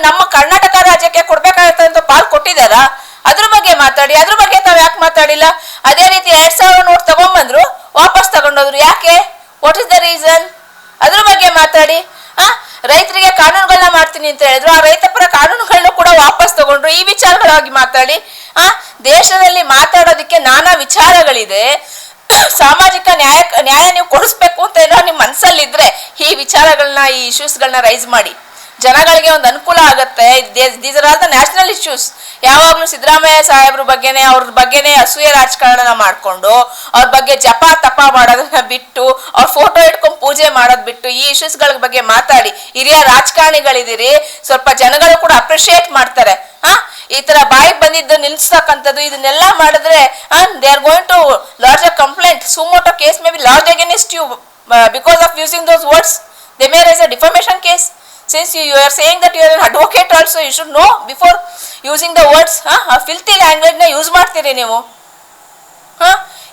ನಮ್ಮ ಕರ್ನಾಟಕ ರಾಜ್ಯಕ್ಕೆ ಕೊಡ್ಬೇಕಾಗತ್ತಂತ ಪಾಲ್ ಕೊಟ್ಟಿದಾರಾ? ಅದ್ರ ಬಗ್ಗೆ ಮಾತಾಡಿ. ಅದ್ರ ಬಗ್ಗೆ ತಾವ್ ಯಾಕೆ ಮಾತಾಡಿಲ್ಲ? ಅದೇ ರೀತಿ 2,000 ನೋಟ್ ತಗೊಂಡ್ಬಂದ್ರು, ವಾಪಸ್ ತಗೊಂಡೋದ್ರು. ಯಾಕೆ? What is the reason? ಅದ್ರ ಬಗ್ಗೆ ಮಾತಾಡಿ. ರೈತರಿಗೆ ಕಾನೂನುಗಳನ್ನ ಮಾಡ್ತೀನಿ ಅಂತ ಹೇಳಿದ್ರು, ಆ ರೈತ ಪರ ಕಾನೂನುಗಳನ್ನ ಕೂಡ ವಾಪಸ್ ತಗೊಂಡ್ರು. ಈ ವಿಚಾರಗಳಾಗಿ ಮಾತಾಡಿ. ದೇಶದಲ್ಲಿ ಮಾತಾಡೋದಕ್ಕೆ ನಾನಾ ವಿಚಾರಗಳಿದೆ. ಸಾಮಾಜಿಕ ನ್ಯಾಯ ನೀವು ಕೊಡಿಸ್ಬೇಕು ಅಂತ ಏನೋ ನಿಮ್ ಮನ್ಸಲ್ಲಿದ್ರೆ ಈ ವಿಚಾರಗಳನ್ನ, ಈ ಇಶ್ಯೂಸ್ಗಳನ್ನ ರೈಸ್ ಮಾಡಿ. ಜನಗಳಿಗೆ ಒಂದು ಅನುಕೂಲ ಆಗುತ್ತೆ. These are all the national issues. ಯಾವಾಗ್ಲೂ ಸಿದ್ದರಾಮಯ್ಯ ಸಾಹೇಬ್ರ ಬಗ್ಗೆನೆ ಅವ್ರ ಬಗ್ಗೆನೆ ಅಸೂಯೆ ರಾಜಕಾರಣ ಮಾಡ್ಕೊಂಡು ಅವ್ರ ಬಗ್ಗೆ ಜಪ ತಪ ಮಾಡೋದನ್ನ ಬಿಟ್ಟು, ಅವ್ರ ಫೋಟೋ ಇಟ್ಕೊಂಡು ಪೂಜೆ ಮಾಡೋದ್ ಬಿಟ್ಟು ಈ ಇಶ್ಯೂಸ್ಗಳ ಬಗ್ಗೆ ಮಾತಾಡಿ. ಹಿರಿಯ ರಾಜಕಾರಣಿಗಳಿದ್ದೀರಿ, ಸ್ವಲ್ಪ ಜನಗಳು ಕೂಡ ಅಪ್ರಿಶಿಯೇಟ್ ಮಾಡ್ತಾರೆ. ಈ ತರ ಬಾಯಿಗೆ ಬಂದಿದ್ದು ನಿಲ್ಸಕ್ಕಂಥದ್ದು ಇದನ್ನೆಲ್ಲ ಮಾಡಿದ್ರೆ they are going to lodge a complaint. Suo motu case may be lodge against you because of using those words. They may raise a defamation case. Since you are saying that you are an advocate also, you should know before using the words. A filthy language na use ಮಾಡ್ತೀರಿ ನೀವು.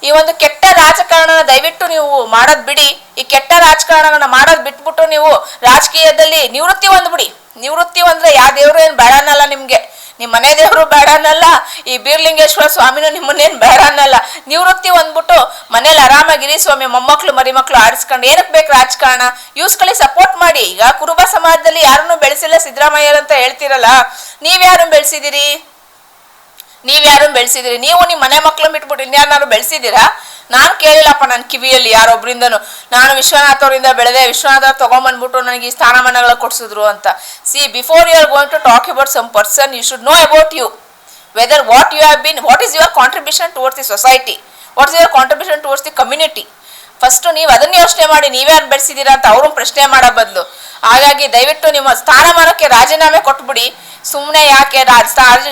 ಈ ಒಂದು ಕೆಟ್ಟ ರಾಜಕಾರಣನ ದಯವಿಟ್ಟು ನೀವು ಮಾಡೋದ್ ಬಿಡಿ. ಈ ಕೆಟ್ಟ ರಾಜಕಾರಣಗಳನ್ನ ಮಾಡೋದ್ ಬಿಟ್ಬಿಟ್ಟು ನೀವು ರಾಜಕೀಯದಲ್ಲಿ ನಿವೃತ್ತಿ ಹೊಂದ್ಬಿಡಿ. ನಿವೃತ್ತಿ ಹೊಂದ್ರೆ ಯಾವ ದೇವ್ರು ಏನ್ ಬೇಡ ಅನ್ನಲ್ಲ ನಿಮ್ಗೆ. ನಿಮ್ ಮನೆ ದೇವ್ರು ಬೇಡ ಅನ್ನಲ್ಲ, ಈ ಬೀರ್ಲಿಂಗೇಶ್ವರ ಸ್ವಾಮಿನೂ ನಿಮ್ಮನ್ನೇನ್ ಬೇಡ ಅನ್ನಲ್ಲ. ನಿವೃತ್ತಿ ಹೊಂದ್ಬಿಟ್ಟು ಮನೇಲಿ ಆರಾಮಾಗಿರಿ ಸ್ವಾಮಿ. ಮೊಮ್ಮಕ್ಳು ಮರಿಮಕ್ಳು ಆಡಿಸ್ಕೊಂಡು ಏನಕ್ ಬೇಕು ರಾಜಕಾರಣ? ಯೂಸ್ಗಳಿಗೆ ಸಪೋರ್ಟ್ ಮಾಡಿ. ಈಗ ಕುರುಬ ಸಮಾಜದಲ್ಲಿ ಯಾರನ್ನು ಬೆಳೆಸಿಲ್ಲ ಸಿದ್ದರಾಮಯ್ಯ ಅಂತ ಹೇಳ್ತಿರಲ್ಲ, ನೀವ್ಯಾರು ಬೆಳೆಸಿದಿರಿ? ನೀವು ನಿಮ್ ಮನೆ ಮಕ್ಳು ಬಿಟ್ಬಿಟ್ಟು ಇನ್ಯಾರು ಬೆಳೆಸಿದೀರಾ? ನಾನು ಕೇಳಿಲ್ಲಪ್ಪ ನನ್ನ ಕಿವಿಯಲ್ಲಿ ಯಾರೊಬ್ರಿಂದನು. ನಾನು ವಿಶ್ವನಾಥ್ ಅವರಿಂದ ಬೆಳೆದೆ, ವಿಶ್ವನಾಥ್ ಅವ್ರು ತಗೊಂಡ್ಬಂದ್ಬಿಟ್ಟು ನನಗೆ ಈ ಸ್ಥಾನಮಾನಗಳ ಕೊಡ್ಸಿದ್ರು ಅಂತ. See, before you are going to talk about some person, you should know about you. Whether what you have been, what is your contribution towards the society, what is your contribution towards the community. First ನೀವು ಅದನ್ನ ಯೋಚನೆ ಮಾಡಿ, ನೀವ್ಯಾರು ಬೆಳೆಸಿದೀರಾ ಅಂತ ಅವ್ರನ್ನ ಪ್ರಶ್ನೆ ಮಾಡೋ ಬದಲು. ಹಾಗಾಗಿ ದಯವಿಟ್ಟು ನಿಮ್ಮ ಸ್ಥಾನಮಾನಕ್ಕೆ ರಾಜೀನಾಮೆ ಕೊಟ್ಬಿಡಿ. ಸುಮ್ಮನೆ ಯಾಕೆ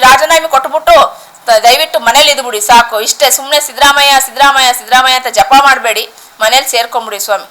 ರಾಜೀನಾಮೆ ಕೊಟ್ಬಿಟ್ಟು ದಯವಿಟ್ಟು ಮನೇಲಿ ಇದ್ಬಿಡಿ ಸಾಕು. ಇಷ್ಟೇ. ಸುಮ್ಮನೆ ಸಿದ್ದರಾಮಯ್ಯ ಅಂತ ಜಪ ಮಾಡಬೇಡಿ. ಮನೇಲಿ ಸೇರ್ಕೊಂಬಿಡಿ ಸ್ವಾಮಿ.